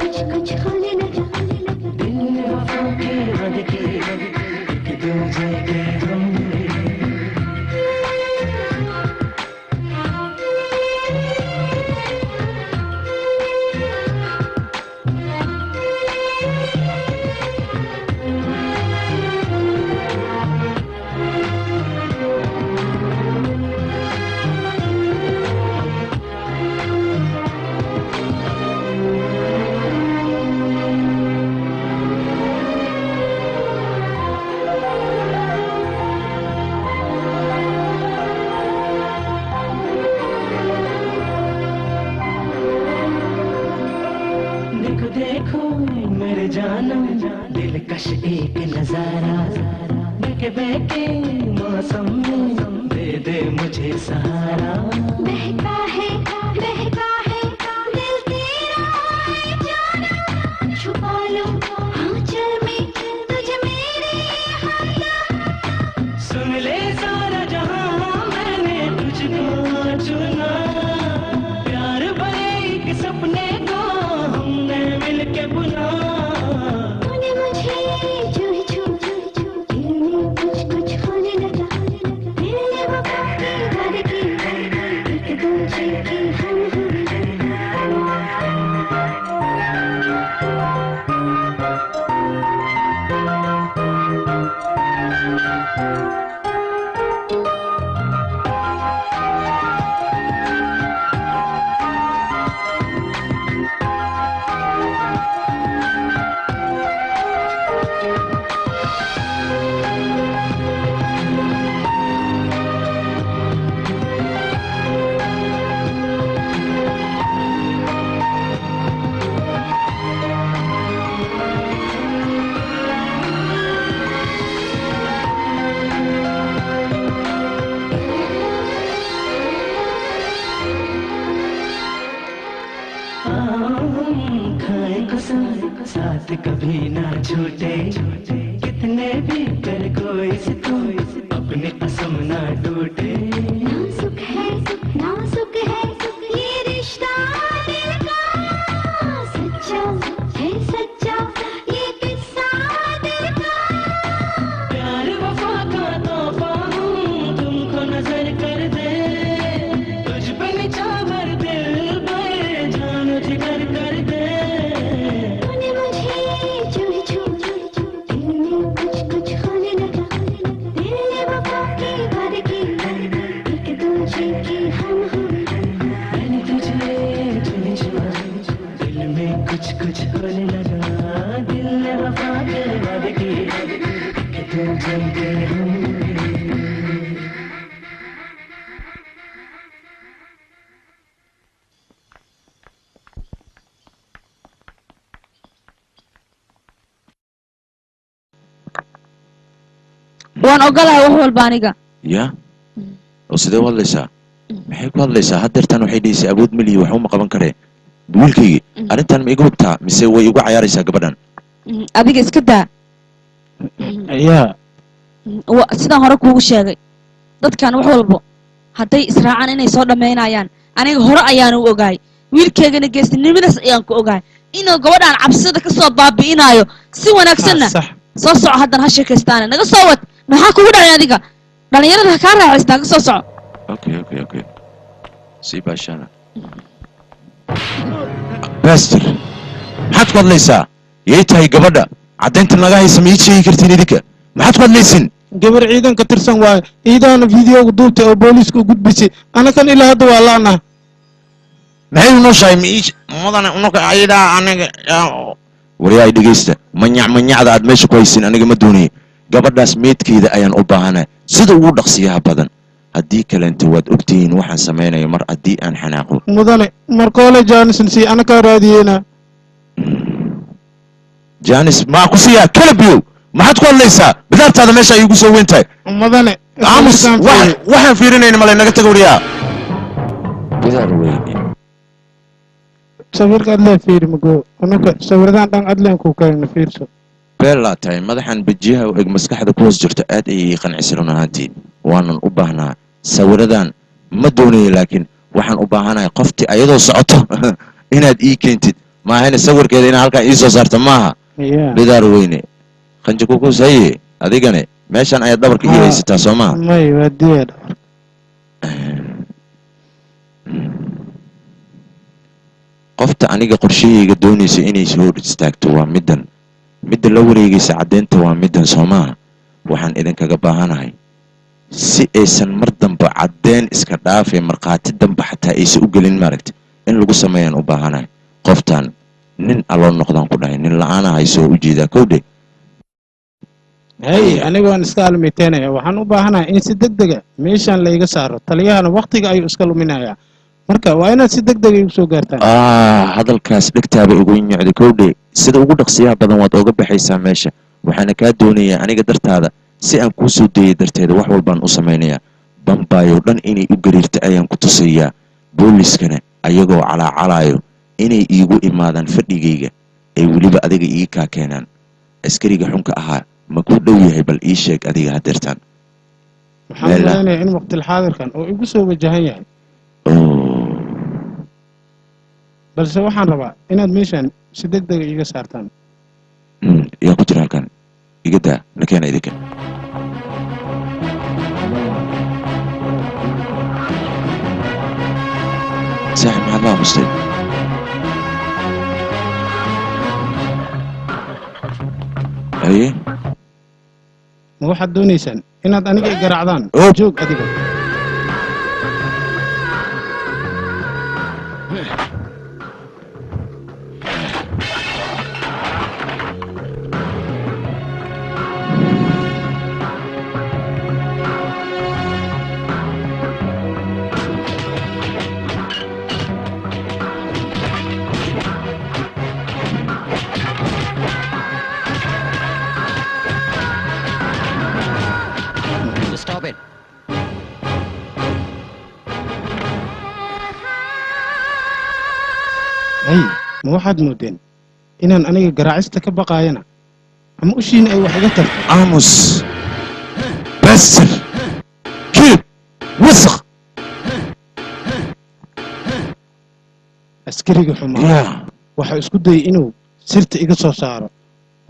कुछ कुछ होने लगा देखो मेरे जानम दिलकश एक नजारा बहके बहके मौसम में दे मुझे सहारा बहका है दिल तेरा है जाना छुपा लो आंचल में तुझे मेरे सुन ले सारा जहां मैंने तुझको चुना प्यार भरे एक सपने को हमने मिलके बुना तूने मुझे जो ही छू दिल में कुछ होने लगा दिल ने वफा की वादे की एक दूसरे की हम हो साथ कभी ना छूटे कितने भी कर कोई से कोई अपने कसम ना टूटे नाजुक है ये रिश्ता दिल का सच्चा ये किस्सा दिल का प्यार वफा का तोहफा हूँ तुमको नजर कर दे तुझ पे निछावर दिल पर जान जिगर कर दे तूने मुझे जो ही छू दिल में कुछ होने लगा दिल ने वफा की वादे की एक दूसरे की हम हो मैंने तुझे छुआ दिल में कुछ होने लगा दिल ने वफा के वादे की कि तुझे के हम waan ogolahay wax walba aniga ya oo sidee u hadlaysaa maxay ku hadlaysaa haddeertan waxay dhihisay awood meliyi wax uma qaban karee wiilkaygii arrintan ma iga hubtaa mise way igu cayaaraysaa gabadhan adiga iska daa yaa sidaan hore kuugu sheegay dadkan wax walbo hadday israacaan inay soo dhammaynayaan aniga hore ayaanu u ogaay wiilkaygana geestinimadaas ayaan ku ogaay inuu gabadhaan cabsida ka soo baabi'inaayo si wanaagsanna sax soo soco haddana ha sheekaystaane naga soo wad maxaa kugu dhacay adiga dhallinyarada ha kaa raacaystaa ka soo soco okay sii baashaana baster maxaad ku hadlaysaa yay tahay gabadha caddaynta naga haysa ma ii sheegi kartiin idinka maxaad ku hadlaysin gabar ciidan ka tirsan waayo ciidana fideoga duubtay oo booliiska u gudbisay anakan ilaa hadda waa laanaha maxay u nooshahay mudane unuka aydaa aniga waryaay dhegaysta manyacda aad meesha ku haysin aniga ma doonaya gabadhaas meedkeeda ayaan u baahanahay sida ugu dhaqsiyaha badan haddii kalenta waad ogtihiin waxaan samaynayo mar haddii aan xanaaqo mudane markoole jaanisan sii anakaa raadiyeyna janis maa ku siiyaa kalabiyow maxaad ku hadlaysaa bidaartaada meesha ay igu soo weyn tahay mudane aamus waxaan fiirinayna male naga taga waryaa bidaar weyne sawirka adlee fiiri mago unuka sawiradan dhan adleen ku kayna fiirso beellaa tahay madaxan bejiyaha u eg maskaxda ku hoos jirto aad ayay ii qancisa run ahaantii waanan u baahnaa sawiradan ma doonayo laakiin waxaan u baahanahay qoftii ayadoo socoto inaad ii keentid maahayna sawirkeeda inaa halkaa ii soo saarta maaha bidaar weyne qanji kukuus haye adigane meeshan ayaad dhabarka ii haysataa soo maaha may waa diya dhabarka qofta aniga qorshahayga doonaysa inay soo hor istaagto waa middan midda la wareegaysa caddeynta waa middan soo maaha waxaan idinkaga baahanahay si aysan mar damba caddeyn iska dhaafee markhaati damba xataa aysan u gelin maaragta in lagu sameeyaan u baahanahay qoftaan nin aloo noqdaan ku dhahay nin la-aana haysoo u jeedaa kowdhe hay aniga waan iska almiteynaya waxaan u baahanahay in si deg dega meeshaan layga saaro taliyahana waktiga ayuu iska luminayaa marka waa inaad si degdeg igu soo gaartaan hadalkaas dhegtaaba igu nyocday kowdhe sida ugu dhaqsiyaha badan waad ooga baxaysaa meesha waxaana kaa doonayaa aniga dartaada si aan kuu soo deeyay darteeda wax walbaan u samaynayaa bambaayoo dhan inay u gariirta ayaan ku tusayaa booliskana ayagoo calaacalaayo inay iigu imaadaan fadhigayga ay weliba adiga ii kaa keenaan askariga xunka ahaa ma ku dhow yahay bal ii sheeg adiga hadeertaan waxaan malaynayaa in waqtilxaadirkan oo igu soo wajahan yahay balse waxaan rabaa inaad meeshaan si degdega iiga saartaan yaa ku jira halkan iga daa nakeena idinka saaxib maxaad la amustay haye ma waxaad doonaysaan inaad aniga i garaacdaan joog adiga ma waxaad moodeen inaan aniga garaacista ka baqaayana ama ushiina ay wax iga tarto aamus basir kiib wasaq askariga xumaa waxaa isku dayay inuu sirta iga soo saaro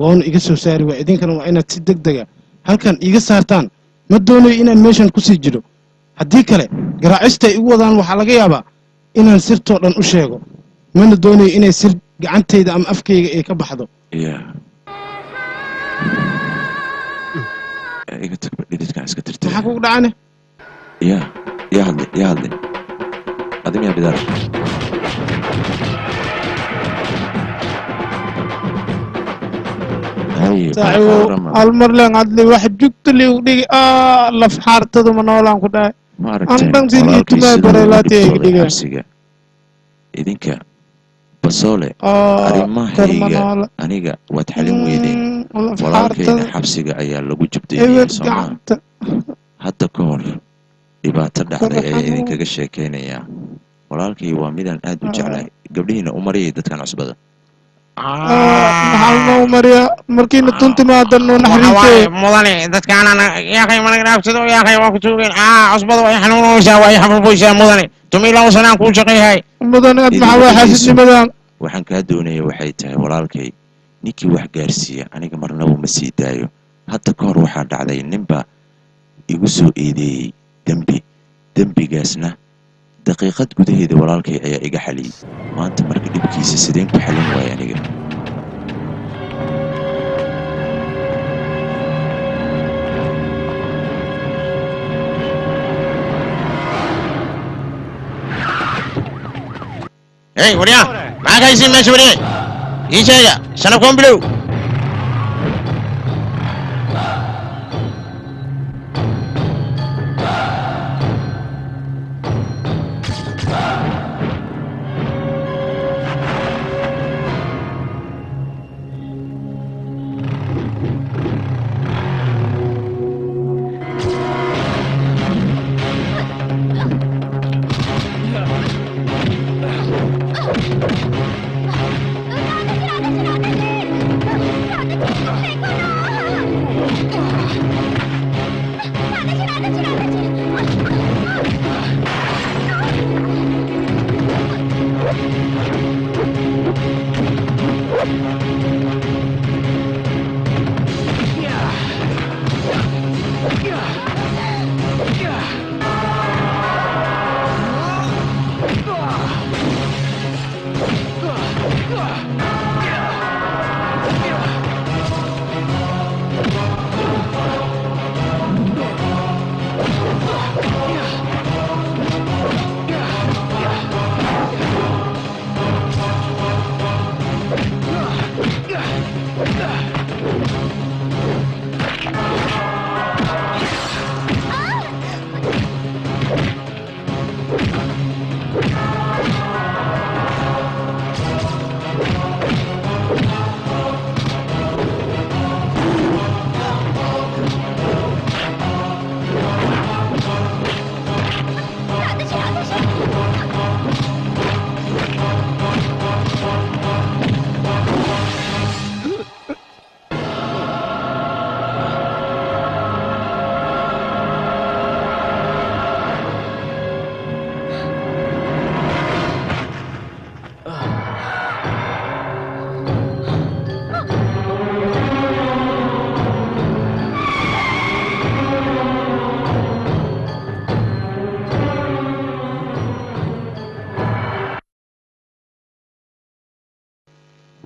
woonu iga soo saari waa idinkana waa inaad si degdega halkan iiga saartaan ma doonayo inaan meeshan kusii jiro haddii kale garaacista ay igu wadaan waxaa laga yaabaa inaan sirtoo dhan u sheego mana doonayo inay sir gacantayda ama afkayga ay ka baxdo iga tagba dhididkaan iska tirtay maxaa kugu dhacane yaa hadlin adim yaa bidaar saaxiibow hal mar leen hadli wax jugta liigu dhigi laf xaartadu ma noolaan ku dhahay andhan sidii tumaa bareelaati ay dhigeen idinka basoole arrimahayga aniga waad xalin weydeen walaalkayna xabsiga ayaa lagu jabdayay Soomaaliya hadda ka hor dhibaato dhacday ayaa idinkaga sheekeynayaa walaalkay waa midaan aad u jeclahay gabdhihiina u mariyay dadkan cusbada maxaa noo mariya markiina tuntimaada noo naxariisay mudane dadkaanana yaaqay mana dhaafsado yaaqay waa ku tuugeen cusbada way xanuunaysaa way xafuufaysaa mudane tumiilaa sanaan kuu shaqeeyahay mudane aad maxaa waa xaasidnimadan waxaan kaa doonaya waxay tahay walaalkay ninkii wax gaarsiiya aniga marnaba ma sii daayo hadda ka hor waxaa dhacday ninbaa igu soo eedeeyey dembigaasna daqiiqad gudaheeda walaalkay ayaa iga xaliyey maanta marka dhibkiisa sideen ku xalin waaya aniga hey waryaa maxaa ka haysiin meesha wariyey ii sheega shanabkoon bilow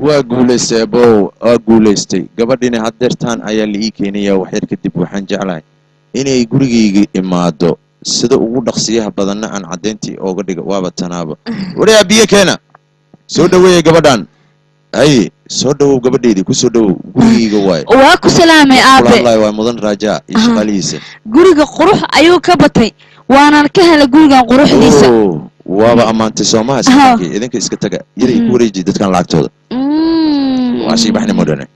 waa guulaystay abow waa guulaystay gabadhina haddeertaan ayaa la ii keenayaa waxyar kadib waxaan jeclahay inay gurigayga imaado sida ugu dhaqsiyaha badanna aan caddayntii ooga dhiga waaba tanaaba wariyaa biyo keena soo dhaweeya gabadhan haye soo dhawow gabadheydii ku soo dhawow gurigayga waaye waa ku salaamay aabe walaalahi waa mudan raajaa iyo shaqaalihiisa guriga qurux ayuu ka batay waanaan ka helay gurigan quruxdiisa waaba ammaantay soomaha safarkii idinka iska taga yaray ku wareeji dadkan lacagtooda waa sii baxni mudane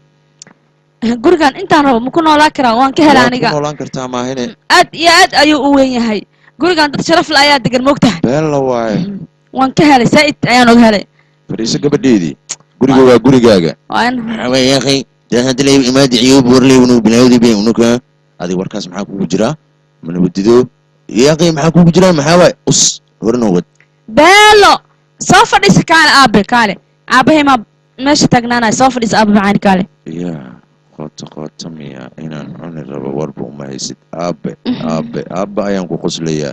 gurigan intaan rabo ma ku noolaan karaa waan ka helay aniga ku noolaan kartaa maahine aad iyo aad ayuu u weyn yahay gurigan dad sharaf la ayaa degan moogtahay beella waaye waan ka helay saa'id ayaan og helay fadhiiso gabadheedii guriga waa gurigaaga yaqi hadalay imaadi ciyoob warley unu bilawdi bay unuka adiga warkaas maxaa kugu jiraa manabadido yaqi maxaa kugu jiraa maxaa waay us horna wad beelo soo fadhiisa kaale aabe kaale aabahay ma meesha taagnaanay soo fadhiisa aabe macaani kaale ya qoota miya inaan cuni rabo warba uma haysid aabe ayaan ku qoslayaa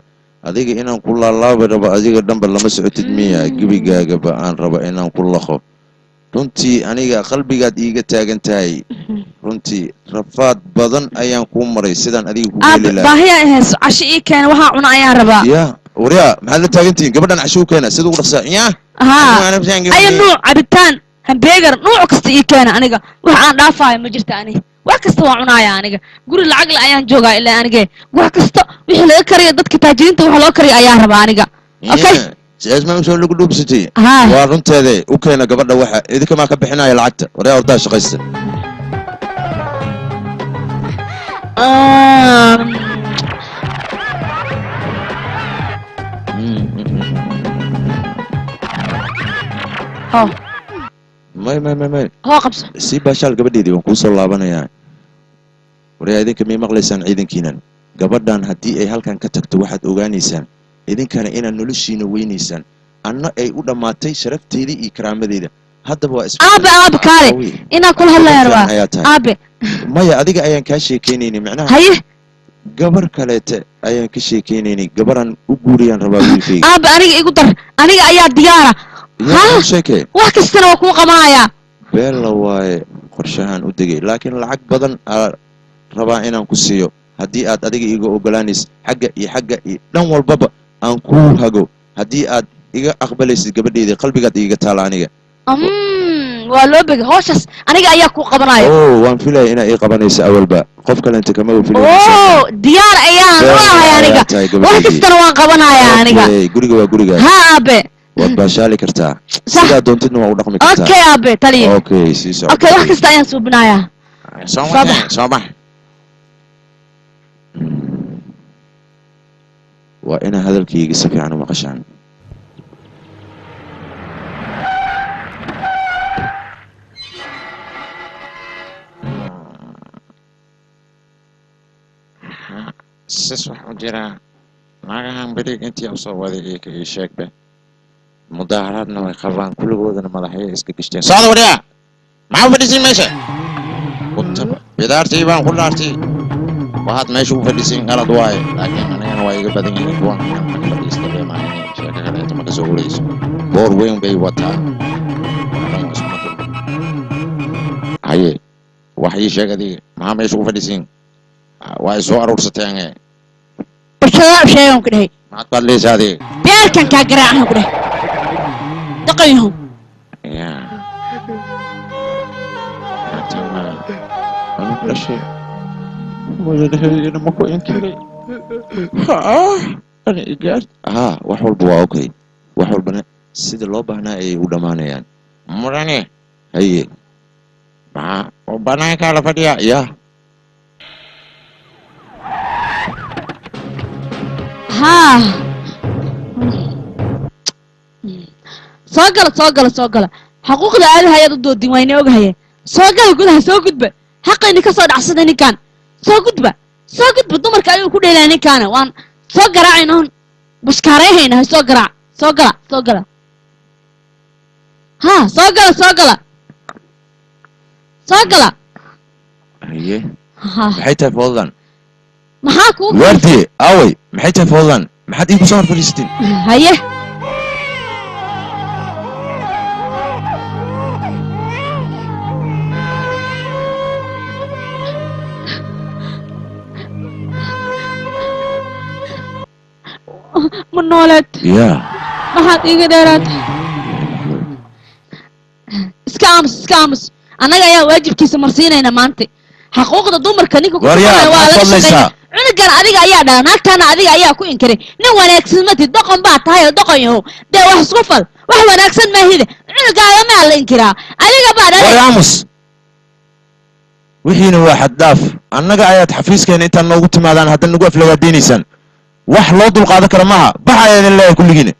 adiga inaan ku laalaabi rabo adiga dhanba lama socotid miya gebigaagaba aan rabo inaan ku laqo runtii aniga qalbigaad iiga taagan tahay runtii rafaad badan ayaan kuu maray sidaan adiga ku geeli lahaa baahiyaa ihayso casho ii keena waxaa cuna ayaan rabaa ya waryaa maxaad la taagantihiin gabadhan casho u keena sida ugu dhaqsaa ya ayo nuuc cabitaan hambeegar nuuc kasta ii keena aniga wax aan dhaafaayo ma jirta ani wax kasta waan cunaaya aniga guri lacag la ayaan joogaa ilaa anige wax kasta wixii laga kariyo dadka taajiriinta wax loo kariyo ayaan rabaa aniga okay siyaasma usoo lagu dhuubsatay waa runteeda u keena gabadha waxa idinka maa ka bixinaya lacagta waryaa hortaa shaqaysta may hoo qabso sii baashaal gabadheedii waan kuu soo laabanayaa waryaa idinka may maqlaysaan ciidankiinan gabadhan haddii ay halkan ka tagto waxaad ogaanaysaan idinkana inaad noloshiina weynaysaan anna ay u dhammaatay sharafteedii iyo karaamadeeda haddaba waa aabe kaale inaan kula hadlaya rabaa aabe maya adiga ayaan kaa sheekeynaynay macnaha haye gabar kaleete ayaan ka sheekeynaynay gabaran u guuriyaan rabaa wiilkayga aabe aniga igu dar aniga ayaa diyaara sheekee wax kastana waa kuu qabanayaa beella waaye qorshahaan u degay laakiin lacag badan aa rabaa inaan ku siiyo haddii aad adiga iga ogolaanaysid xagga iyo dhan walbaba aan kuu hago haddii aad iga aqbalaysid gabadheedii qalbigaad iiga taala aniga waa loo begay hooshas aniga ayaa kuu qabanaya waan filaya inaa ii qabanaysa awalba qof kalenta kama diyaar ayaan ahay aniga wax kastana waan qabanayaa aniga guriga waa gurigaa ha aabe waad baashaali kartaa sidaa doontidna waa u dhaqmi kartaa okay aabe taliya okay sii soco okay wax kasta ayaan suubinayaa soo bax waa inaa hadalkayga si fiican u maqashaan sis wax u jiraa naagahan beriig intii usoo waday iyo ka ii sheegbe mudaaharaadna way qabaan kulligoodana madaxyay iska gishteen socda waryaa maxaa u fadhiisiin meesha kutaba bidaartii baan ku dhaartay waxaad meesha u fadhiisiin qalad waaye laakiin anigana waa iga badan yihiin kuwan inaan fadhiista beemaayne sheeko kaleeto ma kasoo warayso boor weyn bay wataa haye wax ii sheeg adiga maxaa meesha u fadhiisiin waa ay soo aruursateen sheegan ku dhahay maxaad ku hadlaysaa adiga beerkan kaa garaacan ku dhahay daqayho ya anu dhashay wadaheedina maku inkiray ani igaar wax walba waa okay wax walbana sida loo baahnaa ayay u dhammaanayaan mudane haye maxaa banaankaa la fadhiyaa ya soo gala xuquuqda aadaha ayaad u doodin wayna ogahaye soo gala gudaha soo gudba xaqayni ka soo dhacsada ninkaan soo gudba dumarka ayuu ku dheelaa ninkaana waan soo garaacayna hon bushkaarayhayna soo garaac soo gala soo gala haye maxay tahay foodan maxaa kuu waardiye aaway maxay tahay foodan maxaad iigu soo hor fadhiisatiin haye ku nooleed yaa maxaad iiga dheeraatay iska aamus annaga ayaa waajibkiisa marsiinayna maanta xaquuqda dumarka ninka ku waryaa waa laga fadlaysaa shaqeeya cunugan adiga ayaa dhala naagtaana adiga ayaa ku inkiray nin wanaagsan matid doqon baa tahay oo doqon yahow dee wax isku fal wax wanaagsan maahide cunugaaga maa la inkiraa adiga baa dhalay waraamus wixiina waa xad dhaaf annaga ayaad xafiiskeena intaan noogu timaadaan haddan nagu aflagaadeynaysaan wax loo dulqaadan kara maaha baxa ayaadan leeyahay kulligiina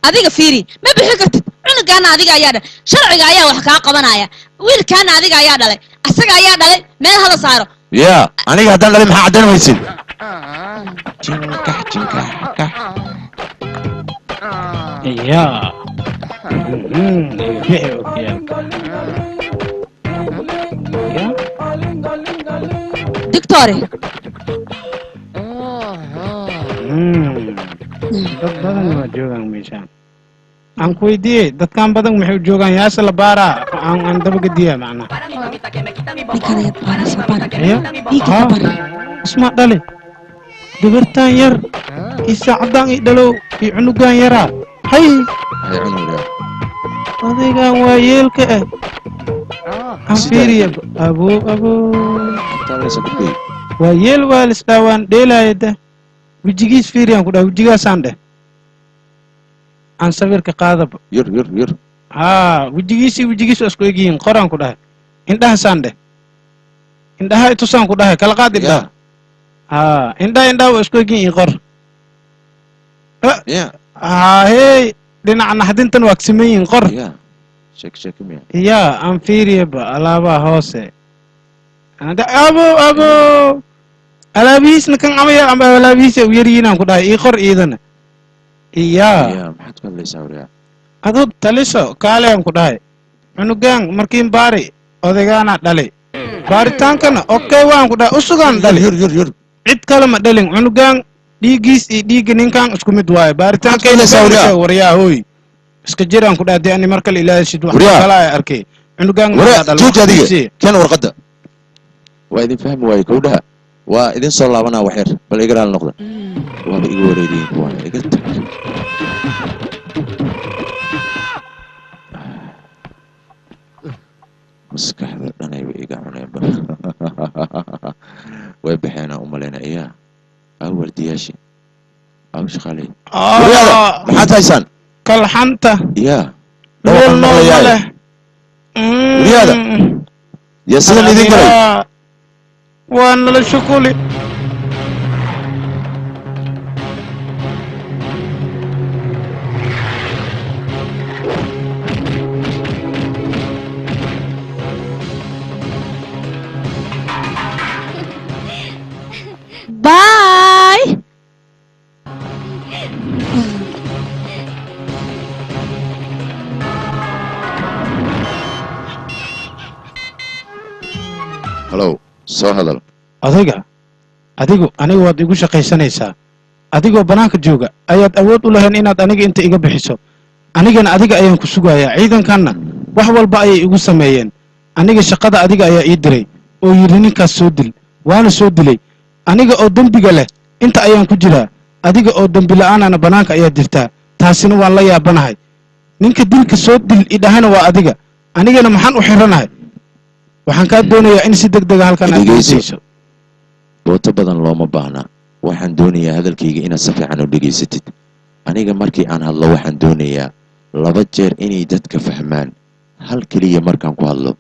adiga fiiri ma bixi kartid cunugaana adiga ayaa dhalay sharciga ayaa wax kaa qabanaya wiilkaana adiga ayaa dhalay asaga ayaa dhalay meel hala saaro yaa aniga haddaan dhalay maxaa caddayn waysid yaa bixi okiyaalka dictore dad badan waa joogaan meeshaan aan ku weydiiyey dadkan badan maxay joogaan yaase la baaraa aan dabagediya macnaha isma dhali gabartaan yar isaacadaan i dhalow iyo cunugaan yaraa hay odaygaan waa yeelka ah aan fiiriya abo waa yeel waa lisdhaawaan dheelaayada wejigiis fiiriyaan ku dhaha wejigaasaan dheh aan sawirka qaadaba yur haa wejigiis waa isku egyihiin qoraan ku dhahay indhahaasaan dheh indhaha itusaan ku dhahay kala qaad indhaha haa indhaha waa isku egyihiin qor haahey dhinaca naxdintan waa kasiman yihiin qor yaa aan fiiriyaba alaabaha hoose abo alaabihiisna kan amaya ama alaabihiisa u yaryihiinaan ku dhahay ii qor iidana yaa maxaad ku hadlaysaa waryaa aduu taliso kaalean ku dhahay cunugaan markiin baari odaygaana dhalay baaritaankana okey waan ku dhahay usugaan dhalay yur cid kale ma dhalin cunugaan dhiiggiis iyo dhiigga ninkan isku mid waaye baaritaanka waryaa hooy iska jiraan ku dhahay dee ani mar kale ilaashid wax kala ay arkay cunugaan kan warqadda waa idin fahmi waaye kowdhaha waa idin soo laabanaa waxyar bal iga raali noqda waaba iga wareeriyin kuwaan iga tag maskaxda dhanayba iga cuneenba way baxeenaa u malayna iyaa aa wardiyaashii aa shaqaaley waryaada maxaad haysaan kalxanta yaa meel nooma leh waryaada yaa sidan idin galay waa nala shukuli Bye. Hello, soo hadal. adigu aniga waad igu shaqaysanaysaa adigoo banaanka jooga ayaad awood u lahayn inaad aniga inta iga bixiso anigana adiga ayaan ku sugayaa ciidankanna wax walba ayay igu sameeyeen aniga shaqada adiga ayaa ii diray oo yidhi ninkaas soo dil waana soo dilay aniga oo dembiga leh inta ayaan ku jiraa adiga oo dembi la'aanana banaanka ayaad jirtaa taasina waan la yaabanahay ninka dilka soo dil idhahana waa adiga anigana maxaan u xiranahay waxaan kaa doonayaa in si degdega halkan aad geysayso booto badan looma baahna waxaan doonayaa hadalkayga inaad si fiican u dhegaysatid aniga markii aan hadlo waxaan doonayaa 2 jeer inay dadka fahmaan hal keliya markaan ku hadlo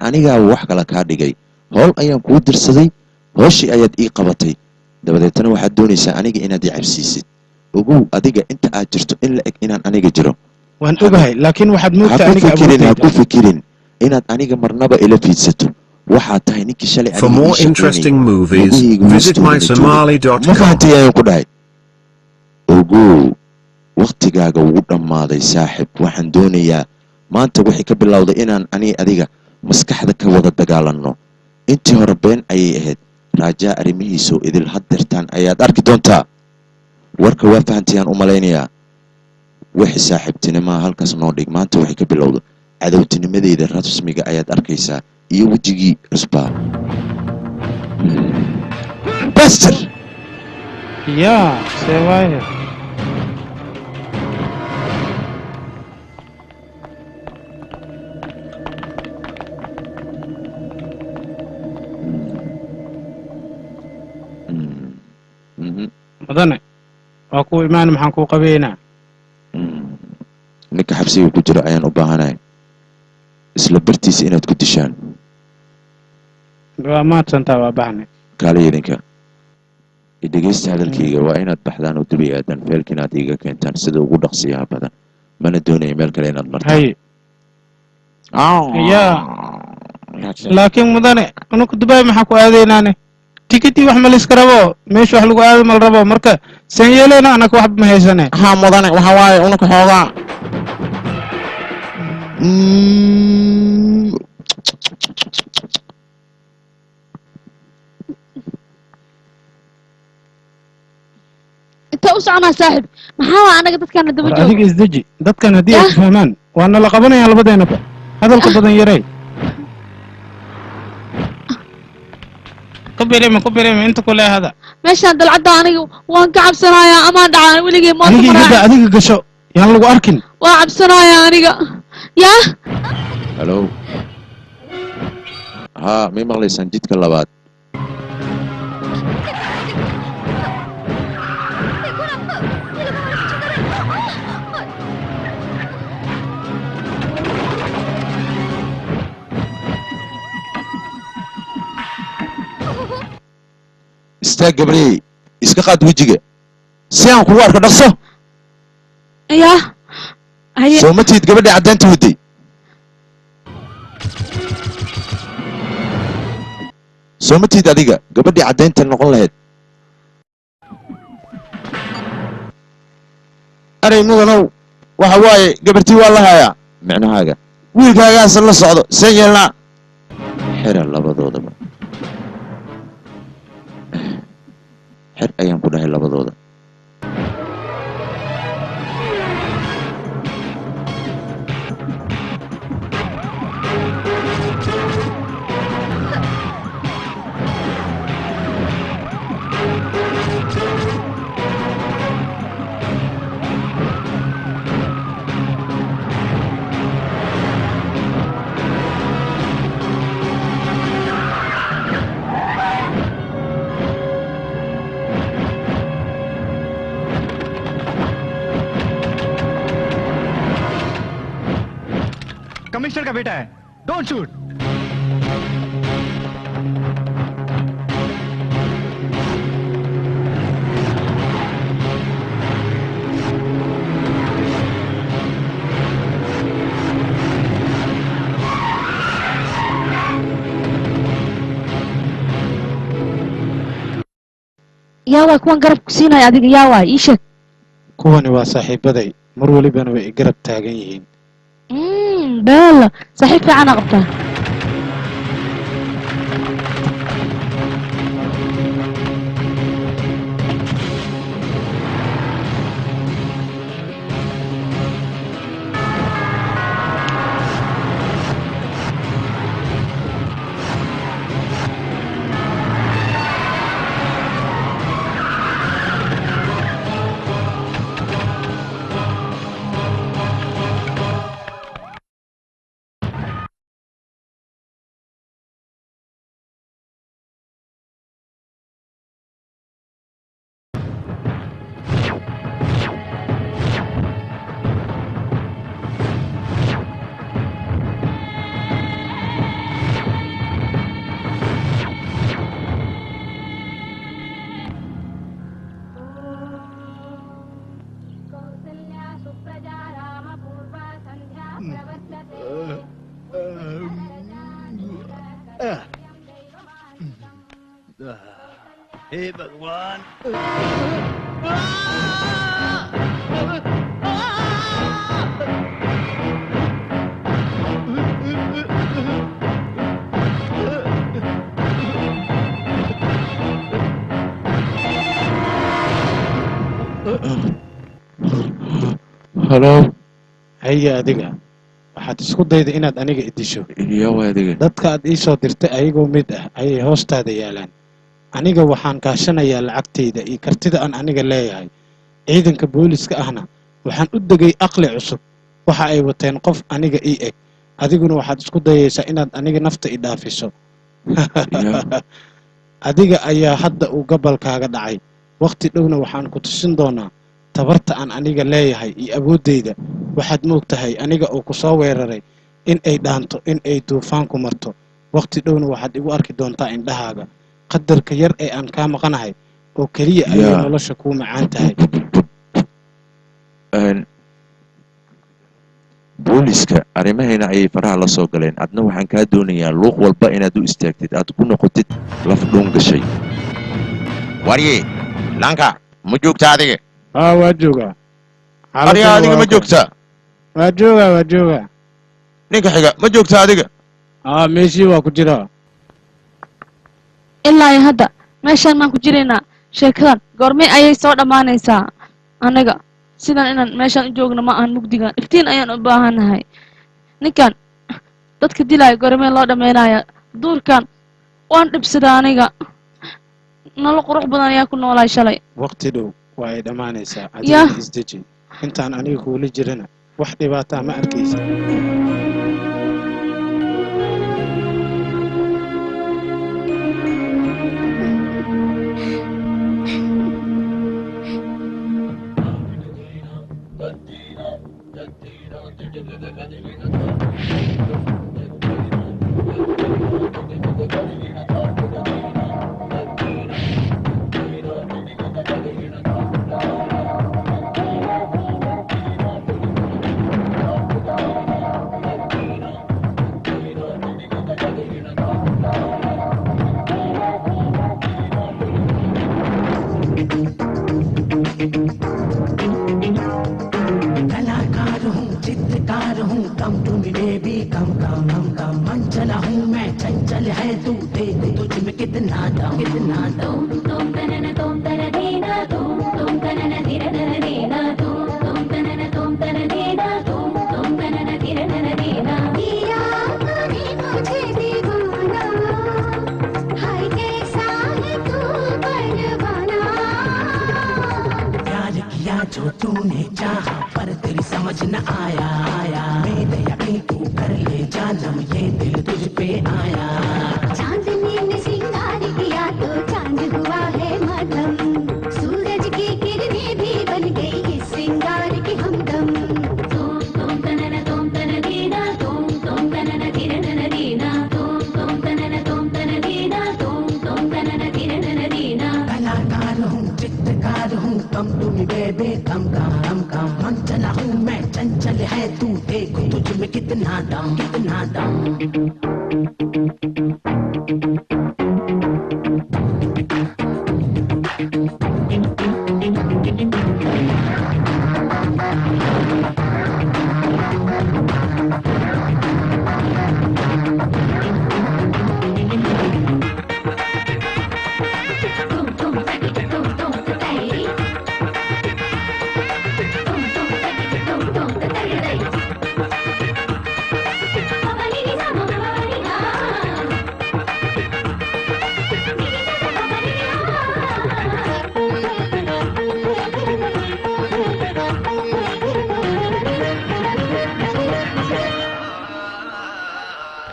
anigaa wax kala kaa dhigay howl ayaan kuu dirsaday hooshii ayaad ii qabatay dabadeetana waxaad doonaysaa aniga inaad i cabsiisid ogow adiga inta aad jirto in la eg inaan aniga jiro waan ogahay laakiin waxaad moogtaa aniga ha ku fikirin inaad aniga marnaba ila fiidsato waxaad tahay ninkii shalay For more interesting movies, visit mysomali.com. ma fahantay ayaan ku dhahay ogow waqtigaaga wuu dhammaaday saaxib waxaan doonayaa maanta wixii ka bilowday inaan adiga maskaxda ka wada dagaalanno intii hore been ayay ahayd raajaa arrimihiisoo idil haddeertaan ayaad arki doontaa warka waa fahantayaan u malaynayaa wixii saaxiibtinimaha halkaas noo dhig maanta wixii ka bilowda cadowtinimadeeda rasmiga ayaad arkaysaa iyo wejigii cusbaa Buster! Yeah, se vaya. mudane waa kuu imaan maxaan kuu qabeynaa ninka xabsiga ku jira ayaan u baahanahay isla bartiisa inaad ku dishaan waa maadsantaa waa baxnay kaale idinka dhegeysta hadalkayga waa inaad baxdaan oo dubi aadan feelka inaad iiga keentaan sida ugu dhaqsiyaha badan mana doonaya meel kale inaad martaan yaa laakiin mudane unuku dubaay maxaa ku aadaynaane tikiti wax ma layska rabo meesha wax lagu aado ma la rabo marka saan yeeleyna anaka waxba ma haysane haa mudane waxa waaye unuka xoogaa انت وسعنا صاحب ما هو انا قلت كان دبا جو adiga isdeji dadkan haddii ay fahmaan waa nala qabanayaan labadeennaba hadalka badan yaray ku birima inta kule hada meeshaan dalcadda aniga waan ka cabsanayaa amaan dhacaan weligay adiga gasho yaan lagu arkin waa cabsanayaa aniga yaa halo haa may maqlaysaan jidka labaad istaag gabrey iska qaad wejiga si aan kugu arko dhaqso yaa soo ma tiid gabadhii caddaanta waday soo ma tiid adiga gabadhii caddaynta noqon lahayd aray mudanow waxa waaye gabartii waa la hayaa micnahaaga wiilkaagaasa la socdo see yeelnaa xira labadoodaba xer ayaan ku dhahay labadooda commissioner का बेटा है don't shoot yaa waa kuwan garab ku siinaya adiga yaa waa ii sheeg kuwani waa saaxiibaday mar walibana way garab taagan yihiin beela saaxiib fiican aa qabtaa हे भगवान halo haya adiga waxaad isku dayda inaad aniga idisho dadka aad ii soo dirtay ayagoo mid ah ayay hoostaada yaalaan aniga waxaan kaashanayaa lacagtayda iyo kartida aan aniga leeyahay ciidanka booliska ahna waxaan u degay aqli cusub waxa ay wateen qof aniga ii eg adiguna waxaad isku dayaysaa inaad aniga nafta i dhaafiso adiga ayaa hadda uu gabalkaaga dhacay waqti dhowna waxaan ku tusin doonaa tabarta aan aniga leeyahay iyo awooddayda waxaad moog tahay aniga oo ku soo weeraray in ay dhaanto in ay duufaanku marto waqti dhowna waxaad igu arki doontaa indhahaaga qadarka yar ee aan kaa maqanahay oo keliya ayay nolosha kuu macaan tahay booliska arrimahayna ayay faraha la soo galeen adna waxaan kaa doonayaa luuq walba inaad u istaagtid aad ku noqotid laf dhuun gashay warye lanka ma joogta adiga waa joogaa adiga adiga ma joogta waa joogaa ninka xiga ma joogta adiga meeshii waa ku jiraa ilaa iyo hadda meeshaan maan ku jiraynaa sheekadan goormee ayay soo dhammaanaysaa anaga sidan inaan meeshaan u joogno ma ahan mugdigan iftiin ayaan u baahannahay ninkan dadka dilaayo goormee loo dhammaynaya duurkan waan dhibsadaa aniga nolol qurux badan ayaa ku noolaay shalay waqti dhow waa ay dhammaanaysaa adigana isdeji intaan aniga kuula jirana wax dhibaataa ma arkaysa जो तूने चाहा पर तेरी समझ न आया मेरे यकीन तू कर ले जानम ये दिल तुझ पे आया चांदनी ने सिंगार किया तो चांद हुआ है मध्यम सूरज की किरणें भी बन गई इस सिंगार की हमदम तुम तनन दीना तुम तनन किरणन दीना तुम तन दीना तुम तनन किरणन दीना कलाकार हूँ चित्रकार हूँ कम तुम बेबे कम मन चला हूँ मैं चंचल है तू देख तुझ में कितना दम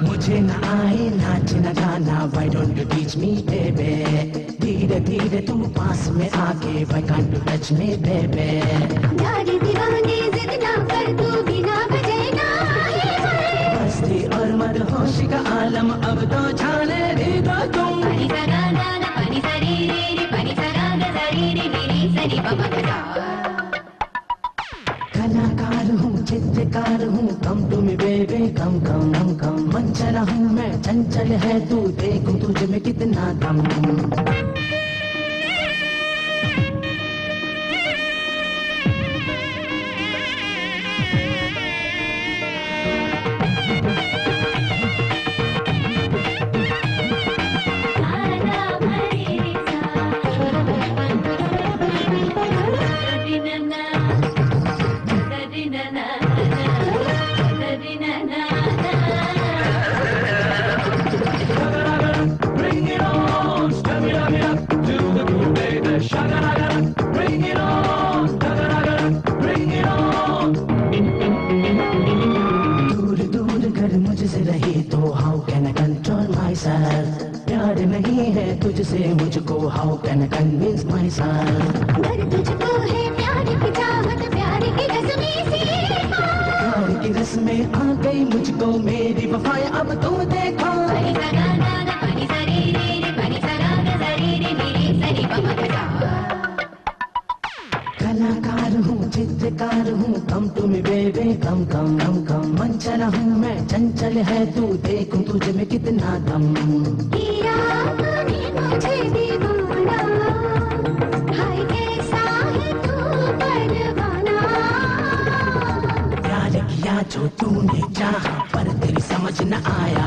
मुझे न आए नाच न गाना why don't you teach me baby धीरे धीरे तू पास में आके why can't you touch me baby यारी दीवानी जिद ना कर तू बिना बजेगा मस्ती और मदहोश का आलम अब तो छाने दे दो तुम pani sa ga ga na pani sa ri ri pani sa ga ga sa ri ri ri sa ri ba ba ga कलाकार हूँ चित्रकार हूँ कम तुम बेबे कम मन चला हूँ मैं चंचल है तू देख तुझ में कितना दम Bring it on, step it up. myself प्यार नहीं है तुझसे मुझको how can I convince myself अगर तुझको है प्यार की चाहत प्यार की रस्में सीखा प्यार की रस्में आ गई मुझको मेरी वफाएं अब तुम देखो पनी सगा ना ना पनी सरी रे रे पनी सगा ना सरी रे मेरी सरी पमकसा कलाकार हूँ चित्रकार हूँ कम तुम बेबे कम कम कम कम मंचला हूँ मैं चंचल है तू देखूं तुझे में कितना दम किया तूने मुझे दीवाना हाय कैसा है तू परवाना प्यार किया जो तूने चाहा पर तेरी समझ न आया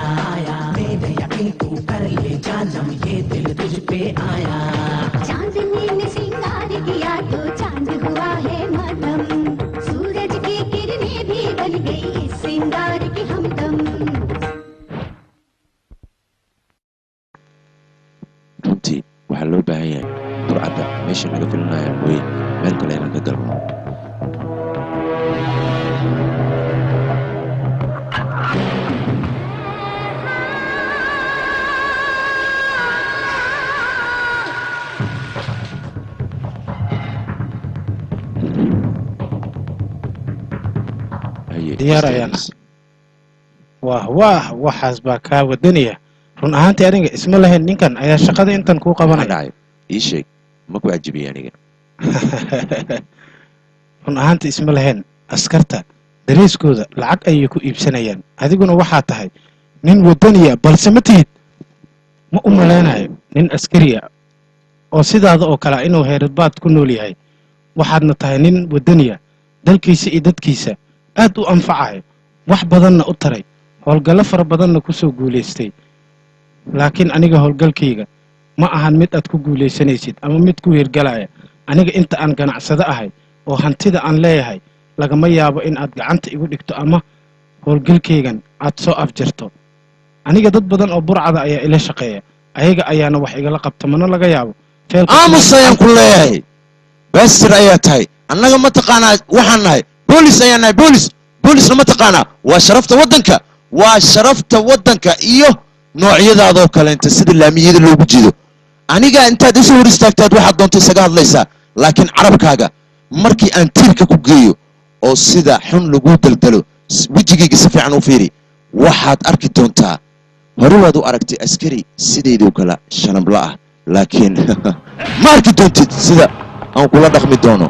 मेरे यकीन तू कर ले जानम ये दिल तुझ पे आया चांदनी ने सिंगार किया तो चांद हुआ है मातम सूरज की किरणें भी बन गई इस सिंगार की हमदम runtii waxaa loo baahan yahay burcadda meesha laga filinayo way meel kale inaan ka dalbano diyaar ayaan waxaas baa kaa wadanaya run ahaantii aniga isma lahayn ninkan ayaa shaqada intan kuu qabanaya dhacay ii sheeg ma ku cajibiye aniga run ahaantii isma lahayn askarta dariiskooda lacag ayay ku iibsanayaan adiguna waxaa tahay nin wadaniya balse ma tihid ma u malaynayo nin askariya oo sidaada oo kale inuu heeradbaad ku nool yahay waxaadna tahay nin wadaniya dalkiisa iyo dadkiisa aad u anfacayo wax badanna u taray howlgallo fara badanna ku soo guulaystay laakiin aniga howlgalkayga ma ahan mid aad ku guulaysanaysid ama mid ku hirgalaya aniga inta aan ganacsado ahay oo hantida aan leeyahay lagama yaabo in aad gacanta igu dhigto ama howlgalkaygan aad soo afjarto aniga dad badan oo burcada ayaa ila shaqeeya ayaga ayaana wax igala qabta mana laga yaabo aamus ayaan ku leeyahay baasir ayaa tahay annaga ma taqaanaa waxaan nahay boolis ayaan nahay boolisna ma taqaanaa waa sharafta waddanka iyo noocyadaadoo kaleenta sida laamiyada loogu jido aniga intaad isu hor istaagtaad waxaad doonta isaga hadlaysaa laakiin carabkaaga markii aan tiirka ku geeyo oo sida xun lagu daldalo wejigayga si fiican u fiiri waxaad arki doontaa hore waad u aragtay askari sidaydoo kale shanabla ah laakiin ma arki doontid sida aan kula dhaqmi doono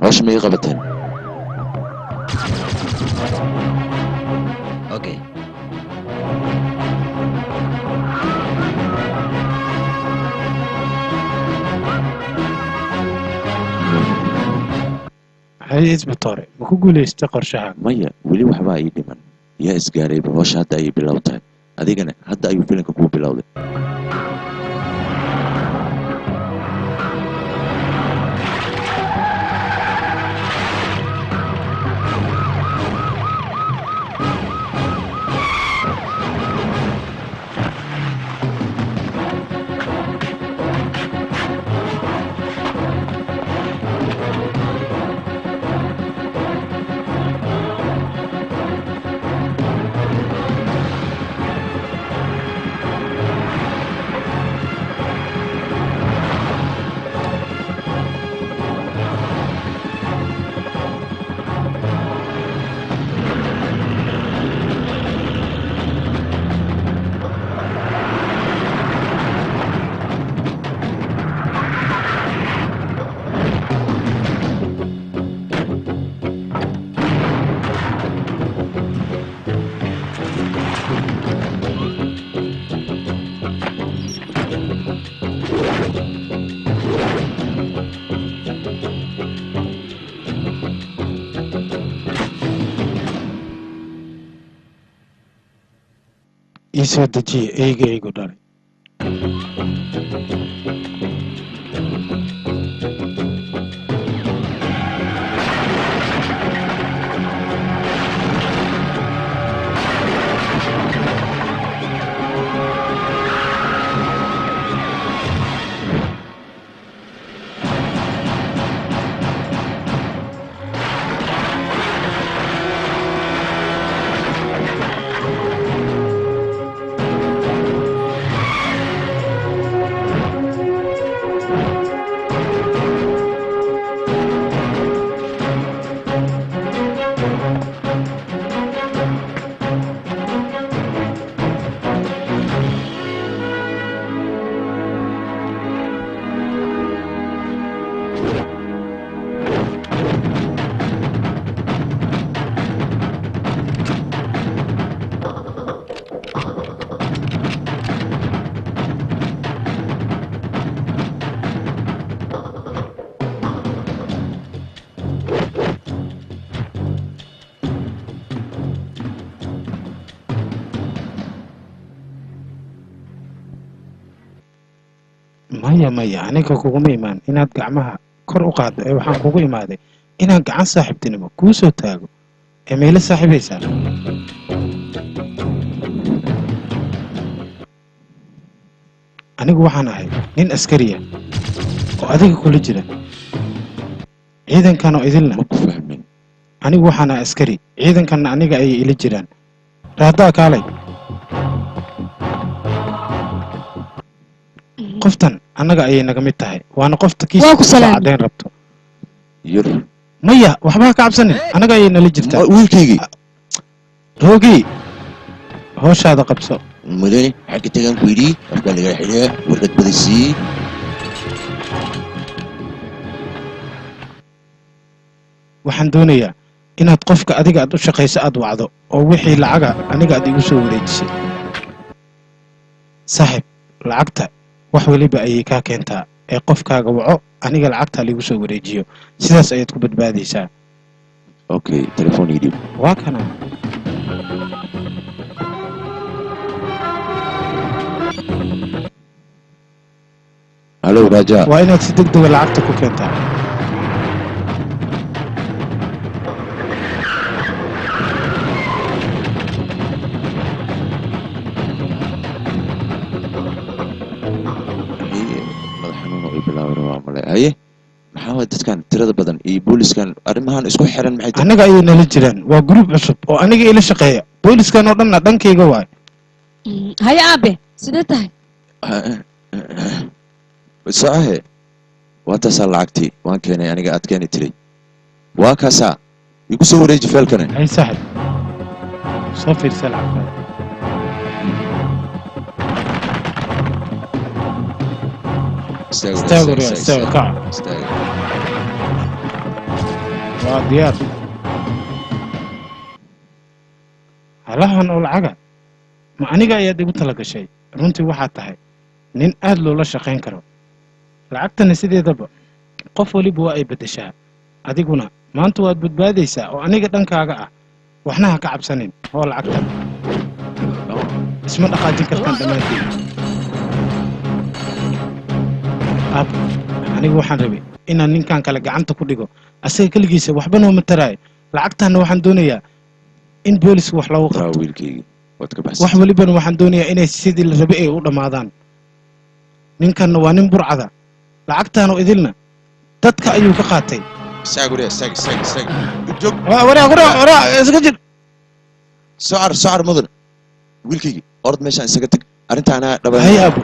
hawsha ma ii qabateen okay haye isbitoore ma ku guulaystay qorshaha maya weli waxbaa ii dhiman yaa isgaarayba hawsha hadda ayay bilow tahay adigana hadda ayuu filimka kuu bilowday ii soo dejiye eygaygu dhalay maya aniga kuguma imaan inaad gacmaha kor u qaaddo ee waxaan kugu imaaday inaan gacan saaxiibtinimo kuu soo taago ee meelo saaxiibaysaa anigu waxaan ahay nin askariya oo adiga kula jira ciidankanoo idilna anigu waxaan ahay askari ciidankanna aniga ayay ila jiraan raaddaa kaalay qoftan annaga ayay naga mid tahay waana qofta kiisa caddayn rabto maya waxba ha ka cabsanin annaga ayay nala jirtaa wiilkaygii roogii howshaada qabso mudane xagga tagaan ku yidhi afkaa lagaa xidhaa warqad badisii waxaan doonayaa inaad qofka adiga aad u shaqayso aad wacdo oo wixii lacaga aniga aad igu soo wareejisay saaxiib lacagta wax weliba ayay kaa keentaa ee qofkaaga waco aniga lacagtaa liigu soo wareejiyo sidaas ayaad ku badbaadaysaa okay telefoon ii dhiib waa kana halo raja waa inaad si deg dega lacagta ku keentaa haye maxaa waay dadkan tirada badan iyo booliskan arrimahan isku xiran maxay tahay annaga ayay nala jiraan waa gruub cusub oo aniga ila shaqeeya booliskan oo dhanna dhankayga waay haya aabe sidee tahay soahe waa taasaa lacagtii waan keenay aniga aad keeni tiray waa kaasaa igu soo wareeji feelkane hay saaxib soo fiirsa lacagtaada استاغ كعب وديار halahan oo lacaga ma aniga ayaad igu tala gashay runtii waxaad tahay nin aad loola shaqayn karo lacagtana sideedaba qof waliba waa ay beddeshaa adiguna maanta waad badbaadaysaa oo aniga dhankaaga ah waxna ha ka cabsanin oo lacagtan isma dhaqaajin kartaan dhammaantiin ab anigu waxaan rabay inaan ninkan kale gacanta ku dhigo asaga keligiisa waxba nooma taraayo lacagtaana waxaan doonayaa in boolisku wax loogu qabto wax welibana waxaan doonayaa inay sidii la rabay ay u dhammaadaan ninkanna waa nin burcada lacagtaanoo idilna dadka ayuu ka qaatay iska jir socar mudan wiilkaygii ord meeshaan isaga tag arrintaana hay abu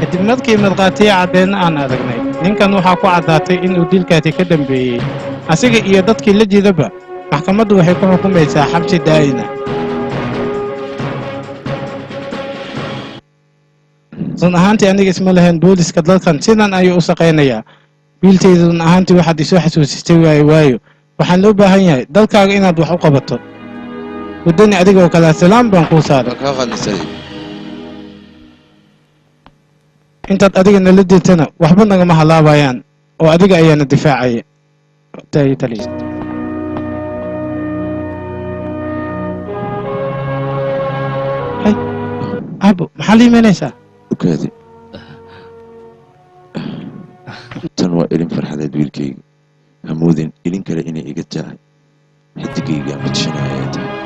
kadib markii markhaatiya caddeedna aan aragnay ninkan waxaa ku caddaatay inuu dilkaasi ka dambeeyey asiga iyo dadkii la jidaba maxkamaddu waxay ku xukumaysaa xabsi daa'ina run ahaantii aniga isma lahayn booliska dalkan sidan ayuu u shaqaynayaa wiiltayda run ahaantii waxaad isoo xasuusistay waayo waxaan loo baahan yahay dalkaaga inaad wax u qabato waddani adigoo kale salaam baan kuu saaray intaad adiga nala dirtana waxba nagama halaabayaan oo adiga ayaana difaacaya abo maxaa la imaanaysaa ukaadi tan waa ilin farxadeed wiilkayga hamoodin ilin kale inay iga tahay xidigayga mid shanaayaa tahay